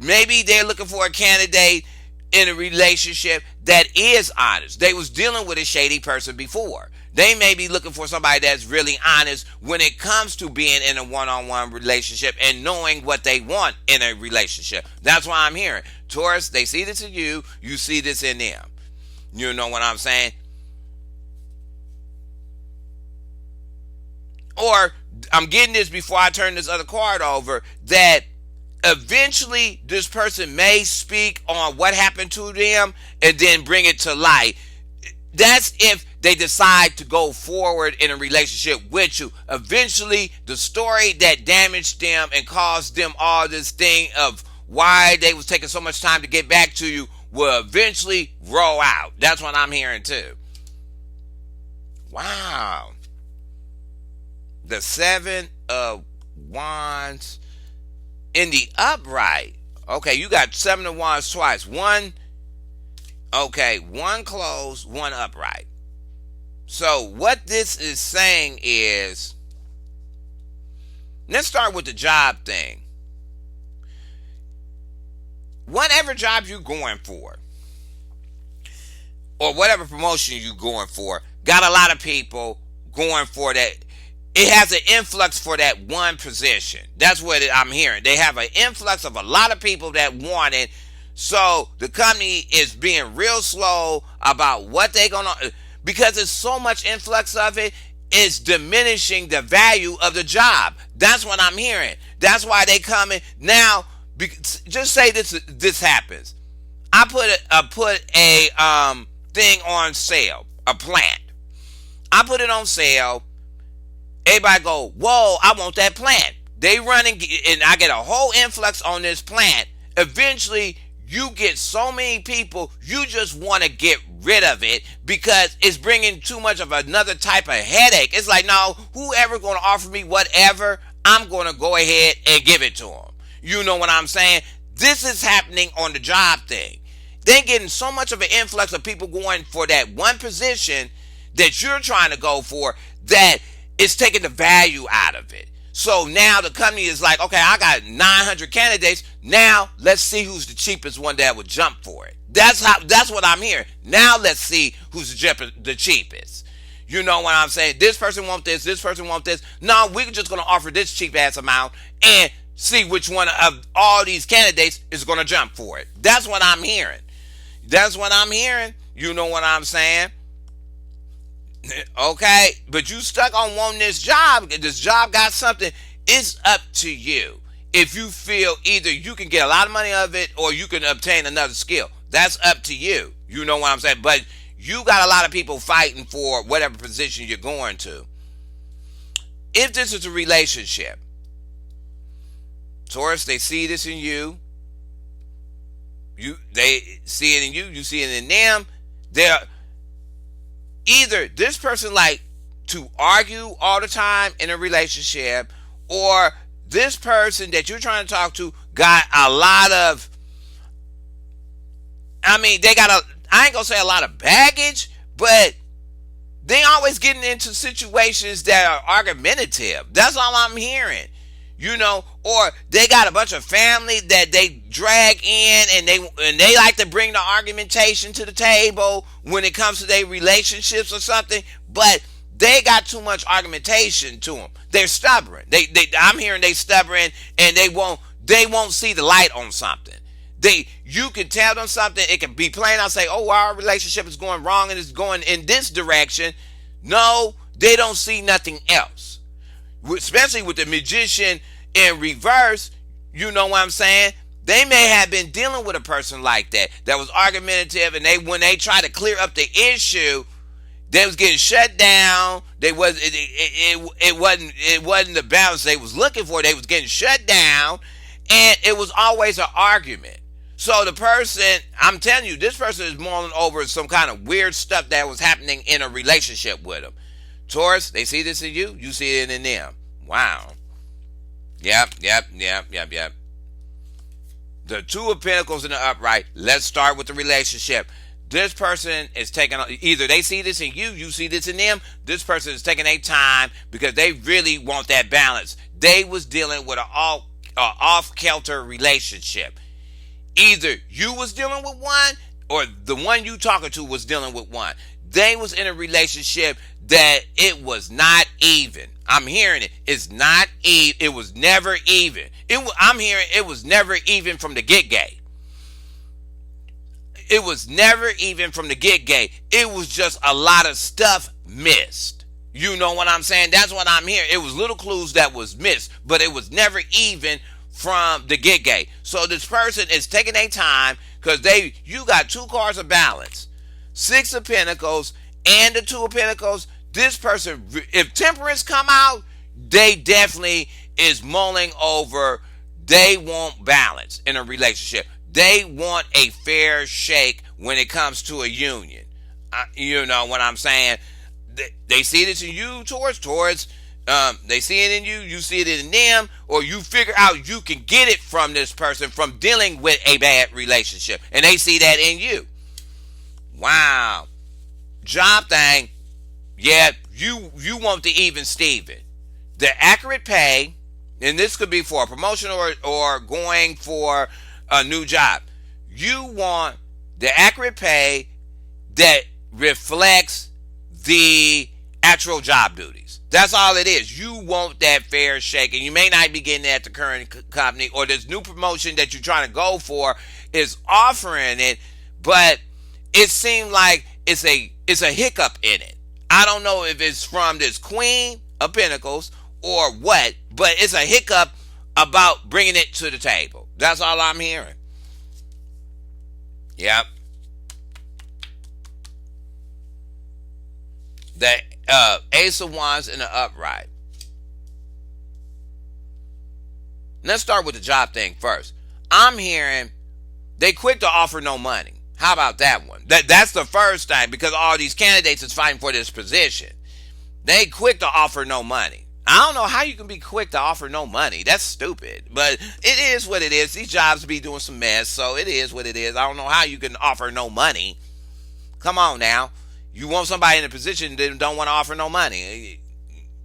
Maybe they're looking for a candidate in a relationship that is honest. They was dealing with a shady person before. They may be looking for somebody that's really honest when it comes to being in a one-on-one relationship and knowing what they want in a relationship. That's why I'm hearing. Taurus, they see this in you, you see this in them. You know what I'm saying? Or I'm getting this before I turn this other card over, that eventually this person may speak on what happened to them and then bring it to light. That's if they decide to go forward in a relationship with you. Eventually, the story that damaged them and caused them all this thing of why they was taking so much time to get back to you will eventually roll out. That's what I'm hearing too. Wow. The Seven of Wands in the upright. Okay, you got Seven of Wands twice. One closed, one upright. So what this is saying is, let's start with the job thing. Whatever job you're going for, or whatever promotion you're going for, got a lot of people going for that. It has an influx for that one position. That's what I'm hearing. They have an influx of a lot of people that want it. So the company is being real slow about what they're going to, because there's so much influx of it, it's diminishing the value of the job. That's what I'm hearing. That's why they come in. Now, just say this happens. I put a thing on sale, a plant. I put it on sale. Everybody go, whoa, I want that plant. They run and I get a whole influx on this plant. Eventually, you get so many people, you just want to get rid of it because it's bringing too much of another type of headache. It's like, no, whoever going to offer me whatever, I'm going to go ahead and give it to them. You know what I'm saying? This is happening on the job thing. They're getting so much of an influx of people going for that one position that you're trying to go for that it's taking the value out of it. So now the company is like, okay, I got 900 candidates. Now let's see who's the cheapest one that would jump for it. That's what I'm hearing. Now let's see who's the cheapest. You know what I'm saying? This person want this. This person want this. No, we're just gonna offer this cheap ass amount and see which one of all these candidates is gonna jump for it. That's what I'm hearing. That's what I'm hearing. You know what I'm saying? Okay, but you stuck on wanting this job. This job got something. It's up to you. If you feel either you can get a lot of money out of it or you can obtain another skill. That's up to you. You know what I'm saying? But you got a lot of people fighting for whatever position you're going to. If this is a relationship, Taurus, they see this in you. They see it in you. You see it in them. They're either this person like to argue all the time in a relationship, or this person that you're trying to talk to got a lot of, they got I ain't gonna say a lot of baggage, but they always getting into situations that are argumentative. That's all I'm hearing. Or they got a bunch of family that they drag in, and they like to bring the argumentation to the table when it comes to their relationships or something, but they got too much argumentation to them. They're stubborn. I'm hearing they stubborn, and they won't see the light on something. You can tell them something. It can be plain. I'll say, oh, our relationship is going wrong and it's going in this direction. No, they don't see nothing else. Especially with the magician in reverse, you know what I'm saying? They may have been dealing with a person like that was argumentative, and when they try to clear up the issue, they was getting shut down. It wasn't the balance they was looking for. They was getting shut down, and it was always an argument. So the person, I'm telling you, this person is mulling over some kind of weird stuff that was happening in a relationship with them. Taurus, they see this in you. You see it in them. Wow. Yep. The Two of Pentacles in the upright. Let's start with the relationship. This person is taking, either they see this in you, you see this in them. This person is taking their time because they really want that balance. They was dealing with an off-kilter relationship. Either you was dealing with one, or the one you talking to was dealing with one. They was in a relationship that it was not even. I'm hearing it. It's not even. It was never even. I'm hearing it was never even from the get-go. It was never even from the get-go. It was just a lot of stuff missed. You know what I'm saying? That's what I'm hearing. It was little clues that was missed, but it was never even from the get-go. So this person is taking their time because you got two cards of balance. Six of Pentacles and the Two of Pentacles. This person, if Temperance come out, they definitely is mulling over. They want balance in a relationship. They want a fair shake when it comes to a union. You know what I'm saying? They see this in you, Taurus. They see it in you. You see it in them. Or you figure out you can get it from this person from dealing with a bad relationship. And they see that in you. Wow. Job thing. Yeah, you want the even Steven. The accurate pay, and this could be for a promotion or going for a new job. You want the accurate pay that reflects the actual job duties. That's all it is. You want that fair shake, and you may not be getting that at the current company, or this new promotion that you're trying to go for is offering it, but it seems like it's a hiccup in it. I don't know if it's from this Queen of Pentacles or what, but it's a hiccup about bringing it to the table. That's all I'm hearing. Yep. The Ace of Wands in the upright. Let's start with the job thing first. I'm hearing they quit to offer no money. How about that one? That's the first thing, because all these candidates is fighting for this position. They quick to offer no money. I don't know how you can be quick to offer no money. That's stupid. But it is what it is. These jobs be doing some mess, so it is what it is. I don't know how you can offer no money. Come on now. You want somebody in a position that don't want to offer no money.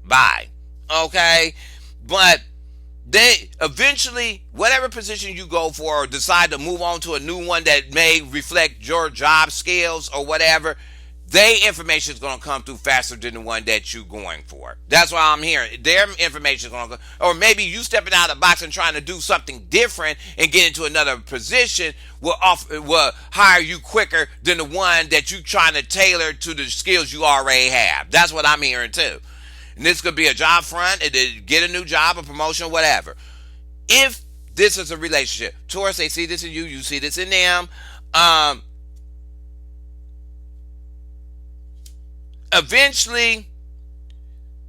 Bye. Okay? But They eventually, whatever position you go for or decide to move on to a new one that may reflect your job skills or whatever, their information is going to come through faster than the one that you're going for. That's why I'm hearing their information is going to go. Or maybe you stepping out of the box and trying to do something different and get into another position will hire you quicker than the one that you trying to tailor to the skills you already have. That's what I'm hearing too. And this could be a job front, get a new job, a promotion, whatever. If this is a relationship, Taurus, they see this in you, you see this in them. Eventually,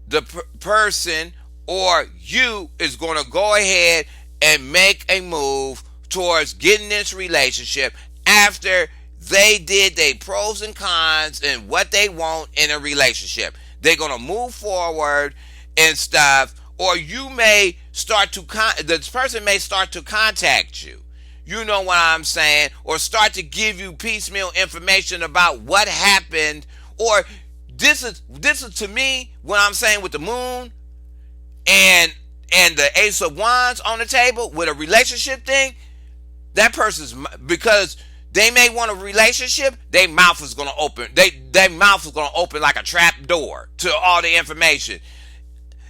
the person or you is going to go ahead and make a move towards getting this relationship after they did their pros and cons and what they want in a relationship. They're going to move forward and stuff, or you may start to, this person may start to contact you. You know what I'm saying? Or start to give you piecemeal information about what happened. Or this is to me what I'm saying with the moon and the ace of wands on the table with a relationship thing. That person's, because they may want a relationship, their mouth is going to open. Their mouth is going to open like a trap door to all the information.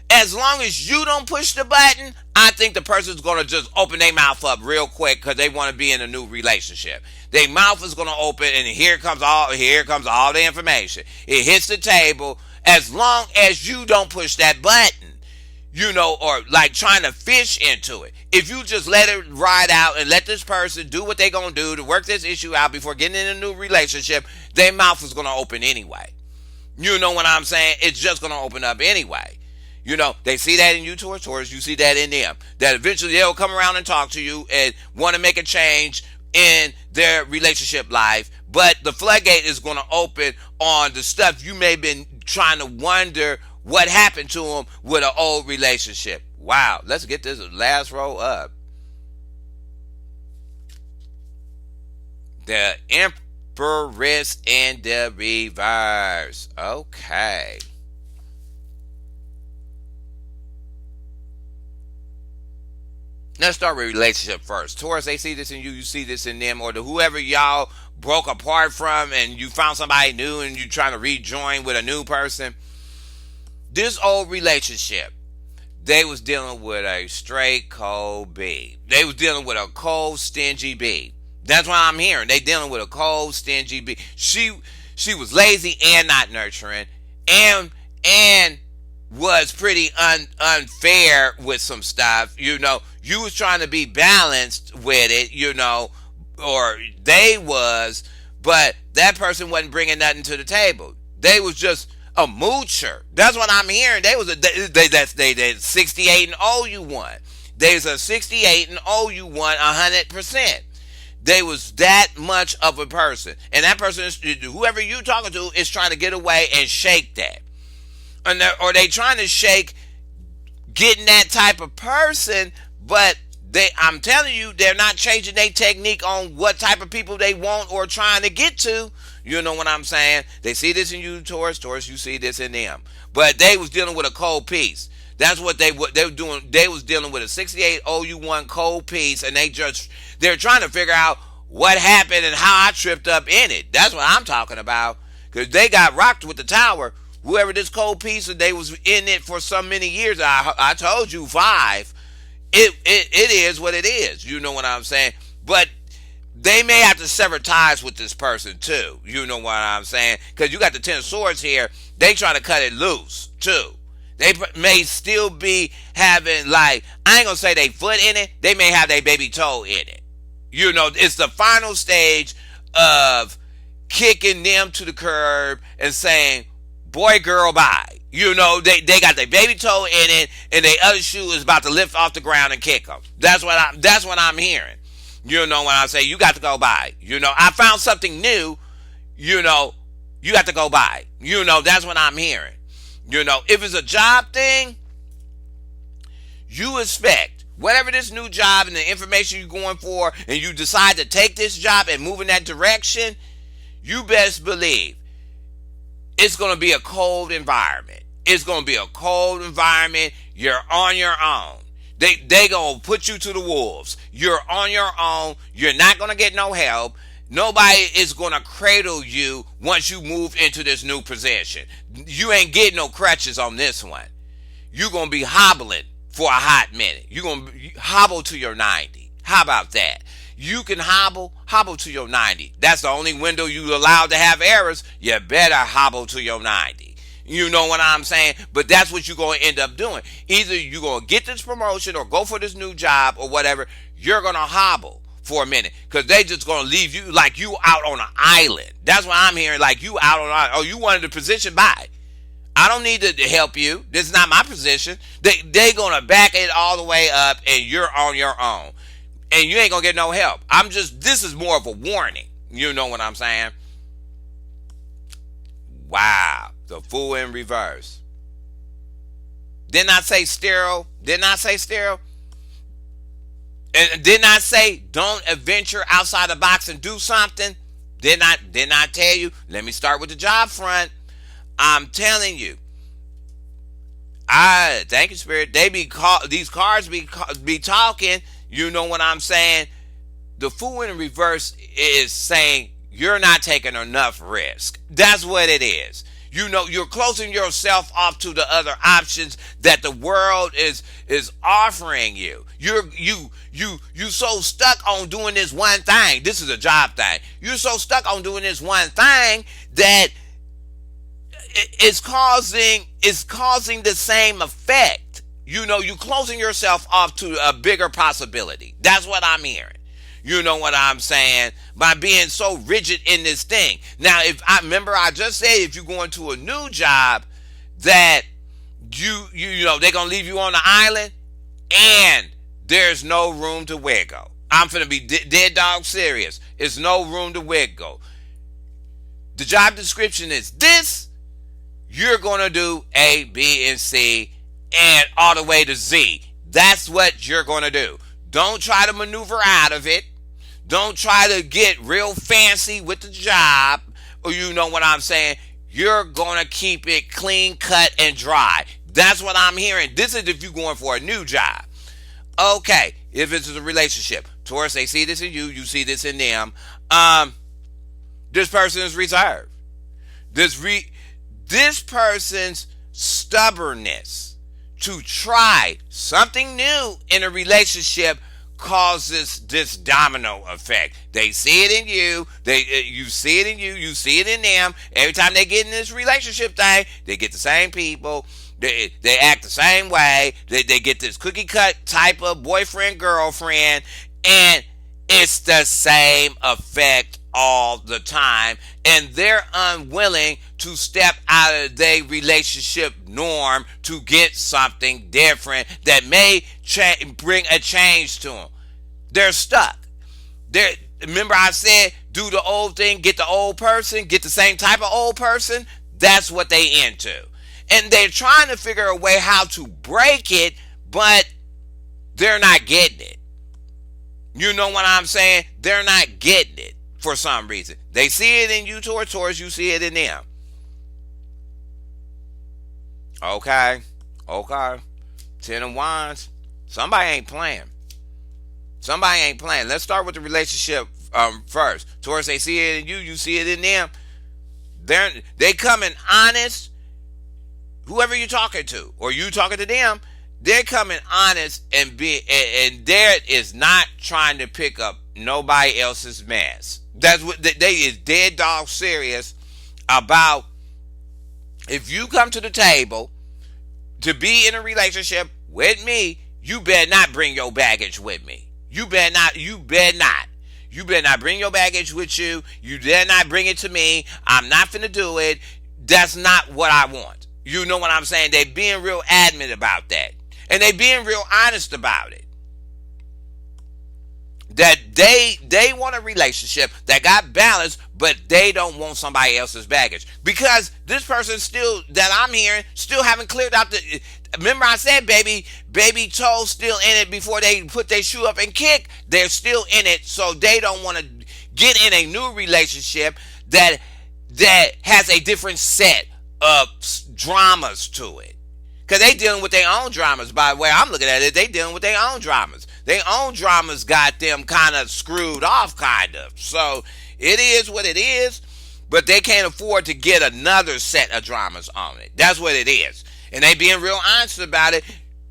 As long as you don't push the button, I think the person's going to just open their mouth up real quick because they want to be in a new relationship. Their mouth is going to open, and here comes all the information. It hits the table. As long as you don't push that button, or like trying to fish into it. If you just let it ride out and let this person do what they're going to do to work this issue out before getting in a new relationship, their mouth is going to open anyway. You know what I'm saying? It's just going to open up anyway. They see that in you, Taurus, you see that in them. That eventually they'll come around and talk to you and want to make a change in their relationship life. But the floodgate is going to open on the stuff you may have been trying to wonder what happened to them with an old relationship. Wow, let's get this last row up. The Empress in the reverse. Okay. Let's start with relationship first. Taurus, they see this in you, you see this in them, or whoever y'all broke apart from and you found somebody new and you're trying to rejoin with a new person. This old relationship, they was dealing with a straight cold B. They was dealing with a cold, stingy B. That's what I'm hearing. They dealing with a cold, stingy B. She was lazy and not nurturing, and was pretty unfair with some stuff. You was trying to be balanced with it. Or they was, but that person wasn't bringing nothing to the table. They was just a moocher. That's what I'm hearing. They 68 and owe you one. There's a 68 and owe you one 100%. They was that much of a person, and that person is, whoever you talking to is trying to get away and shake that, or they trying to shake getting that type of person, but I'm telling you, they're not changing their technique on what type of people they want or trying to get to. You know what I'm saying? They see this in you, Taurus, you see this in them. But they was dealing with a cold piece. That's what they were doing. They was dealing with a 68 OU1 cold piece, and they're trying to figure out what happened and how I tripped up in it. That's what I'm talking about. Because they got rocked with the tower. Whoever this cold piece, and they was in it for so many years. I told you 5. It is what it is. You know what I'm saying? But they may have to sever ties with this person too. You know what I'm saying? Because you got the 10 of swords here. They trying to cut it loose too. They may still be having, like, I ain't going to say they foot in it. They may have their baby toe in it. It's the final stage of kicking them to the curb and saying, boy, girl, bye. They got their baby toe in it, and their other shoe is about to lift off the ground and kick them. That's what I'm hearing. You know when I say you got to go by. I found something new. You got to go by. That's what I'm hearing. If it's a job thing, you expect whatever this new job and the information you're going for, and you decide to take this job and move in that direction, you best believe it's going to be a cold environment. It's going to be a cold environment. You're on your own. They gonna put you to the wolves. You're on your own. You're not gonna get no help. Nobody is gonna cradle you once you move into this new position. You ain't getting no crutches on this one. You're gonna be hobbling for a hot minute. You're gonna hobble to your 90. How about that? You can hobble to your 90. That's the only window you allowed to have errors. You better hobble to your 90. You know what I'm saying? But that's what you're going to end up doing. Either you're going to get this promotion or go for this new job or whatever. You're going to hobble for a minute because they just going to leave you like you out on an island. That's what I'm hearing, like you out on an island. Oh, you wanted the position? Bye. I don't need to help you. This is not my position. They going to back it all the way up and you're on your own. And you ain't going to get no help. This is more of a warning. You know what I'm saying? Wow. The Fool in reverse. Didn't I say sterile? Didn't I say sterile? And didn't I say don't adventure outside the box and do something? Didn't I tell you? Let me start with the job front. I'm telling you. Thank you, Spirit. These cards be talking. You know what I'm saying? The Fool in reverse is saying you're not taking enough risk. That's what it is. You know, you're closing yourself off to the other options that the world is offering you. You so stuck on doing this one thing. This is a job thing. You're so stuck on doing this one thing that it's causing the same effect. You know, you're closing yourself off to a bigger possibility. That's what I'm hearing. You know what I'm saying? By being so rigid in this thing. Now, I just said if you go into a new job that you know they're gonna leave you on the island and there's no room to wiggle. I'm finna be dead dog serious. There's no room to wiggle. The job description is this. You're gonna do A, B, and C, and all the way to Z. That's what you're gonna do. Don't try to maneuver out of it. Don't try to get real fancy with the job. Or you know what I'm saying? You're going to keep it clean, cut, and dry. That's what I'm hearing. This is if you're going for a new job. Okay, if it's a relationship. Taurus, they see this in you. You see this in them. This person is reserved. This person's stubbornness to try something new in a relationship causes this domino effect. They see it in you. You see it in you. You see it in them. Every time they get in this relationship thing, they get the same people. They act the same way. They get this cookie cut type of boyfriend, girlfriend, and it's the same effect all the time. And they're unwilling to step out of their relationship norm to get something different that may bring a change to them. They're stuck. Remember I said, do the old thing, get the old person, get the same type of old person? That's what they into. And they're trying to figure a way how to break it, but they're not getting it. You know what I'm saying? They're not getting it for some reason. They see it in you, Taurus, you see it in them. Okay. 10 of Wands. Somebody ain't playing. Let's start with the relationship first. Taurus, they see it in you, you see it in them. They come in honest. Whoever you're talking to, or you talking to them, they're coming honest and there is not trying to pick up nobody else's mess. That's what they is dead dog serious about. If you come to the table to be in a relationship with me, you better not bring your baggage with me. You better not bring your baggage with you. You dare not bring it to me. I'm not finna do it. That's not what I want. You know what I'm saying? They being real adamant about that. And they being real honest about it. That they want a relationship that got balance, but they don't want somebody else's baggage. Because this person still, that I'm hearing, still haven't cleared out the... Remember I said baby toes still in it before they put their shoe up and kick. They're still in it, so they don't want to get in a new relationship that has a different set of dramas to it. Because they dealing with their own dramas. By the way, I'm looking at it, they dealing with their own dramas. Their own dramas got them kind of screwed off, kind of. So it is what it is, but they can't afford to get another set of dramas on it. That's what it is. And they being real honest about it.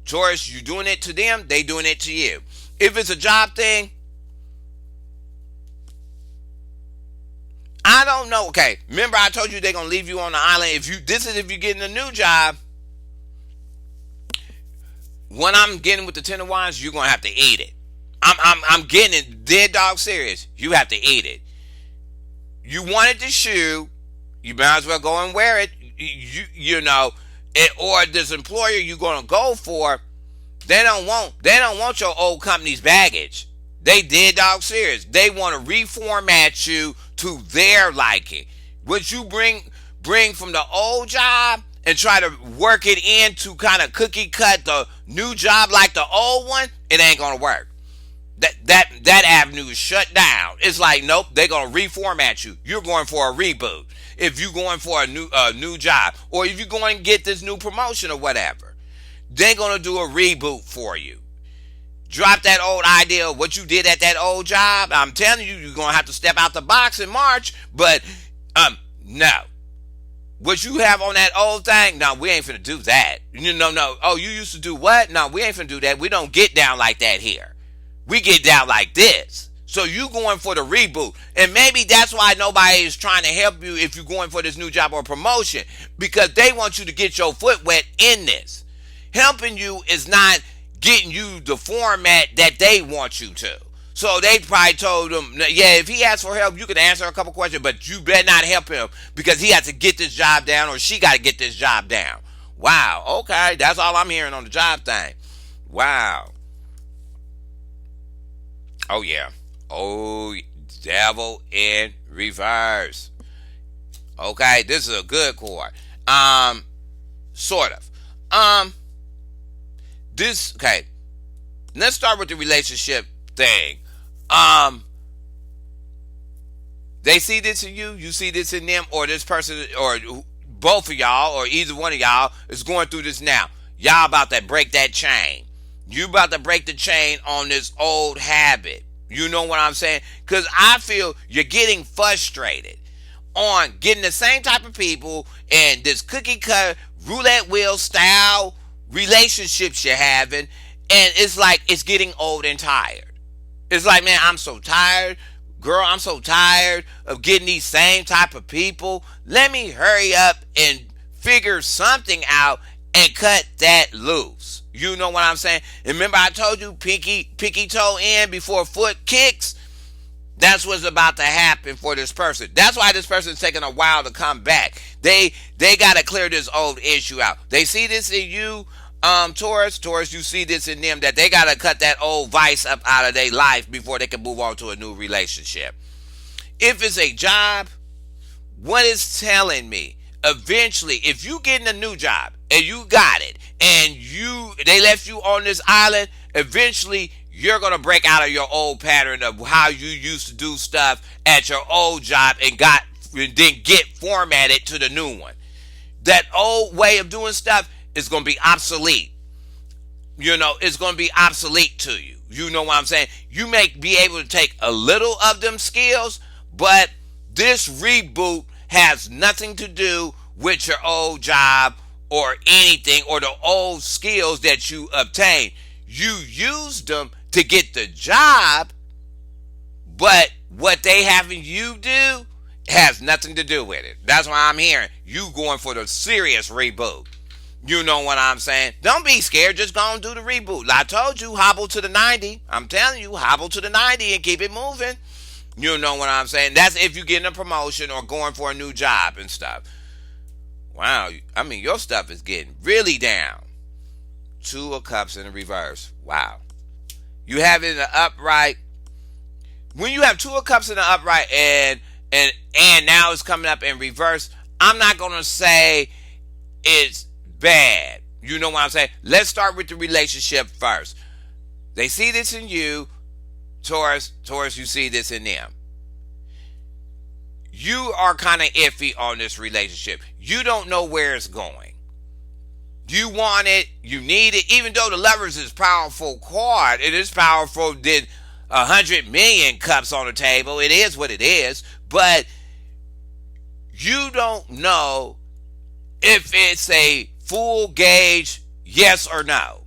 Taurus, you doing it to them, they doing it to you. If it's a job thing, I don't know. Okay, remember I told you they're gonna leave you on the island. If you're getting a new job. When I'm getting with the Ten of Wands, you're gonna have to eat it. I'm getting it dead dog serious. You have to eat it. You wanted the shoe, you might as well go and wear it. You know, or this employer you're gonna go for, they don't want your old company's baggage. They dead dog serious. They want to reformat you to their liking. What you bring from the old job and try to work it in to kind of cookie cut the new job like the old one, it ain't gonna work. That avenue is shut down. It's like, nope, they're gonna reformat you. You're going for a reboot. If you're going for a new job, or if you're going to get this new promotion or whatever, they're gonna do a reboot for you. Drop that old idea of what you did at that old job. I'm telling you, you're gonna have to step out the box in March. But no. What you have on that old thing, no, we ain't finna do that. No. Oh, you used to do what? No, we ain't finna do that. We don't get down like that here. We get down like this. So you going for the reboot. And maybe that's why nobody is trying to help you if you're going for this new job or promotion. Because they want you to get your foot wet in this. Helping you is not getting you the format that they want you to. So they probably told him, yeah, if he asks for help, you can answer a couple questions, but you better not help him because he has to get this job down or she got to get this job down. Wow, okay, that's all I'm hearing on the job thing. Wow. Oh, yeah. Oh, devil in reverse. Okay, this is a good chord. Sort of. Okay, let's start with the relationship thing. They see this in you, you see this in them, or this person, or both of y'all, or either one of y'all is going through this now. Y'all about to break that chain. You about to break the chain on this old habit. You know what I'm saying? Because I feel you're getting frustrated on getting the same type of people and this cookie cut roulette wheel style relationships you're having, and it's like it's getting old and tired. It's like, man, I'm so tired. Girl, I'm so tired of getting these same type of people. Let me hurry up and figure something out and cut that loose. You know what I'm saying? And remember I told you pinky toe in before foot kicks? That's what's about to happen for this person. That's why this person's taking a while to come back. They got to clear this old issue out. They see this in you, Taurus, you see this in them, that they got to cut that old vice up out of their life before they can move on to a new relationship. If it's a job, what it's telling me, eventually, if you getting a new job and you got it and they left you on this island, eventually you're going to break out of your old pattern of how you used to do stuff at your old job and then get formatted to the new one. That old way of doing stuff is going to be obsolete. You know, it's going to be obsolete to you. You know what I'm saying? You may be able to take a little of them skills, but this reboot has nothing to do with your old job or anything or the old skills that you obtained. You used them to get the job, but what they having you do has nothing to do with it. That's why I'm hearing you going for the serious reboot. You know what I'm saying? Don't be scared. Just go and do the reboot. I told you, hobble to the 90. I'm telling you, hobble to the 90 and keep it moving. You know what I'm saying? That's if you're getting a promotion or going for a new job and stuff. Wow. I mean, your stuff is getting really down. 2 of Cups in the reverse. Wow. You have it in the upright. When you have 2 of Cups in the upright and now it's coming up in reverse, I'm not going to say it's bad. You know what I'm saying? Let's start with the relationship first. They see this in you, Taurus, you see this in them. You are kind of iffy on this relationship. You don't know where it's going. You want it, you need it. Even though the Lovers is powerful card, it is powerful than 100 million cups on the table. It is what it is, but you don't know if it's a full gauge yes or no.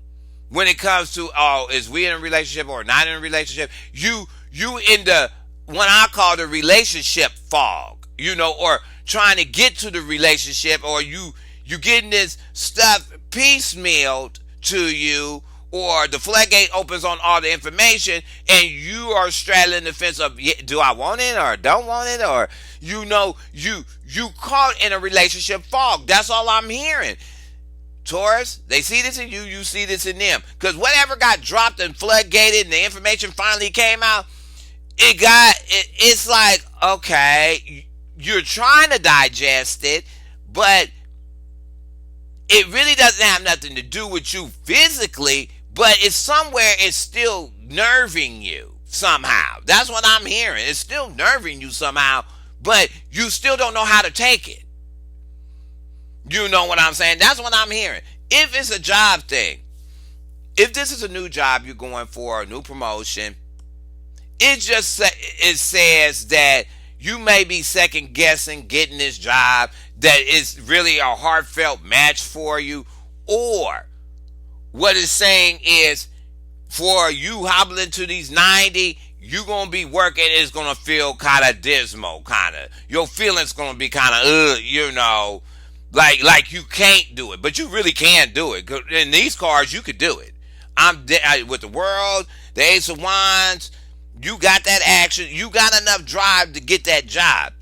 When it comes to, oh, is we in a relationship or not in a relationship? You in the what I call the relationship fog, or trying to get to the relationship, or you getting this stuff piecemealed to you, or the floodgate opens on all the information, and you are straddling the fence of, yeah, do I want it or don't want it, or you caught in a relationship fog. That's all I'm hearing. Taurus, they see this in you, you see this in them. Because whatever got dropped and floodgated and the information finally came out, it's like, okay, you're trying to digest it, but it really doesn't have nothing to do with you physically, but it's somewhere it's still nerving you somehow. That's what I'm hearing. It's still nerving you somehow, but you still don't know how to take it. You know what I'm saying? That's what I'm hearing. If it's a job thing, if this is a new job you're going for, a new promotion, it says that you may be second guessing getting this job, that is really a heartfelt match for you, or what it's saying is for you hobbling to these 90, you're going to be working, it's going to feel kind of dismal, kind of. Your feelings going to be kind of, like you can't do it, but you really can do it. In these cards, you could do it. With the World, the Ace of Wands, you got that action. You got enough drive to get that job.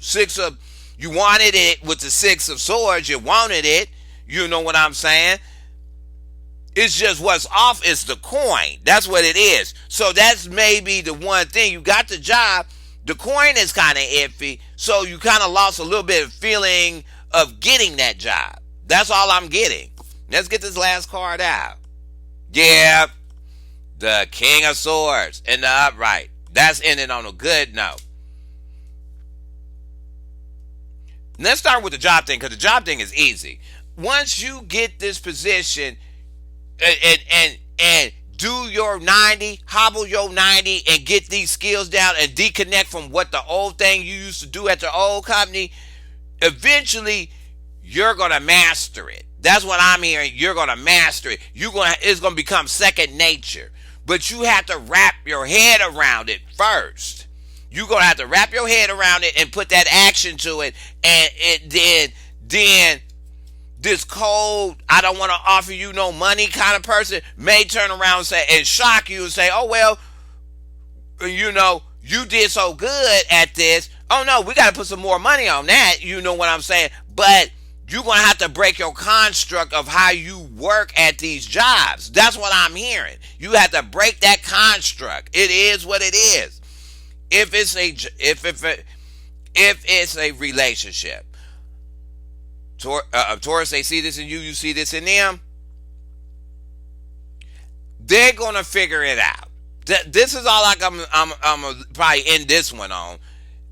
You wanted it with the Six of Swords. You wanted it. You know what I'm saying? It's just what's off is the coin. That's what it is. So that's maybe the one thing. You got the job. The coin is kind of iffy. So you kind of lost a little bit of feeling of getting that job. That's all I'm getting. Let's get this last card out. Yeah. The King of Swords in the upright. That's ending on a good note. Let's start with the job thing, because the job thing is easy. Once you get this position and do your 90, hobble your 90, and get these skills down and disconnect from what the old thing you used to do at the old company, eventually you're going to master it. That's what I'm hearing. You're going to master it. It's going to become second nature. But you have to wrap your head around it first. You're going to have to wrap your head around it and put that action to it. And then this cold, I don't want to offer you no money kind of person may turn around and shock you and say, oh, well, you did so good at this. Oh, no, we got to put some more money on that. You know what I'm saying? But you're going to have to break your construct of how you work at these jobs. That's what I'm hearing. You have to break that construct. It is what it is. If it's a relationship, Taurus, they see this in you, you see this in them, they're going to figure it out. This is all I'm going to probably end this one on.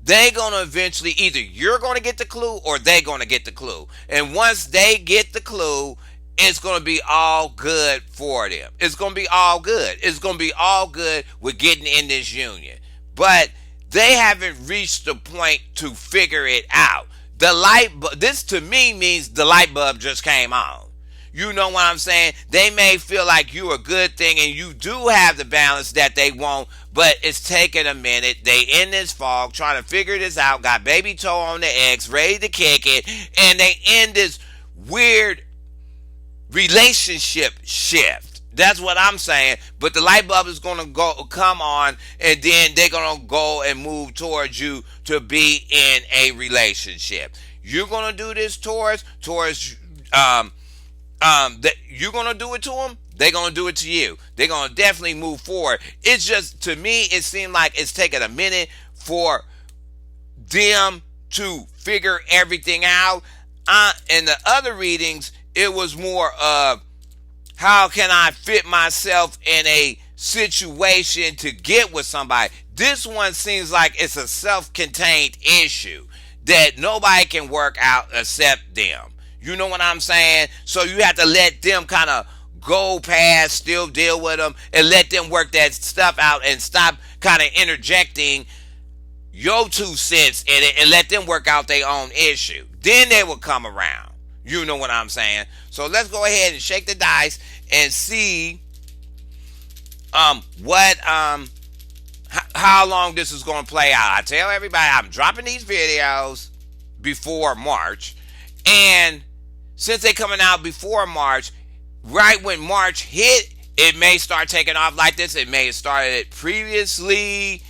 They're going to eventually, either you're going to get the clue or they're going to get the clue. And once they get the clue, it's going to be all good for them. It's going to be all good. It's going to be all good with getting in this union. But they haven't reached the point to figure it out. This to me means the light bulb just came on. You know what I'm saying? They may feel like you're a good thing and you do have the balance that they want, but it's taking a minute. They in this fog trying to figure this out, got baby toe on the X, ready to kick it, and they in this weird relationship shift. That's what I'm saying. But the light bulb is going to come on, and then they're going to go and move towards you to be in a relationship. You're going to do this, Taurus, that you're going to do it to them, they're going to do it to you. They're going to definitely move forward. It's just, to me, it seemed like it's taking a minute for them to figure everything out. In the other readings, it was more of, how can I fit myself in a situation to get with somebody? This one seems like it's a self-contained issue that nobody can work out except them. You know what I'm saying? So you have to let them kind of go past, still deal with them, and let them work that stuff out and stop kind of interjecting your 2 cents in it and let them work out their own issue. Then they will come around. You know what I'm saying? So let's go ahead and shake the dice and see what how long this is going to play out. I tell everybody I'm dropping these videos before March, and since they're coming out before March, right when March hit, it may start taking off like this. It may have started previously,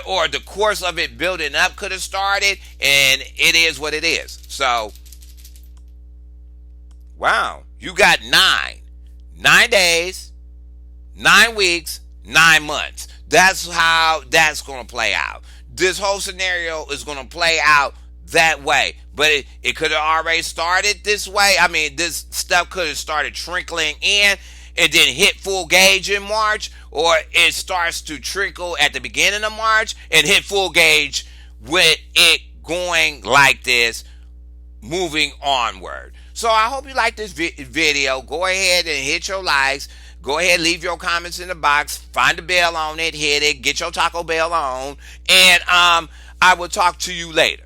or the course of it building up could have started, and it is what it is. So, wow, you got 9 days, 9 weeks, 9 months. That's how that's going to play out. This whole scenario is going to play out that way. But it could have already started this way. I mean, this stuff could have started trickling in and then hit full gauge in March, or it starts to trickle at the beginning of March and hit full gauge with it going like this, moving onward. So I hope you like this video. Go ahead and hit your likes. Go ahead, leave your comments in the box. Find the bell on it, hit it, get your Taco Bell on, and I will talk to you later.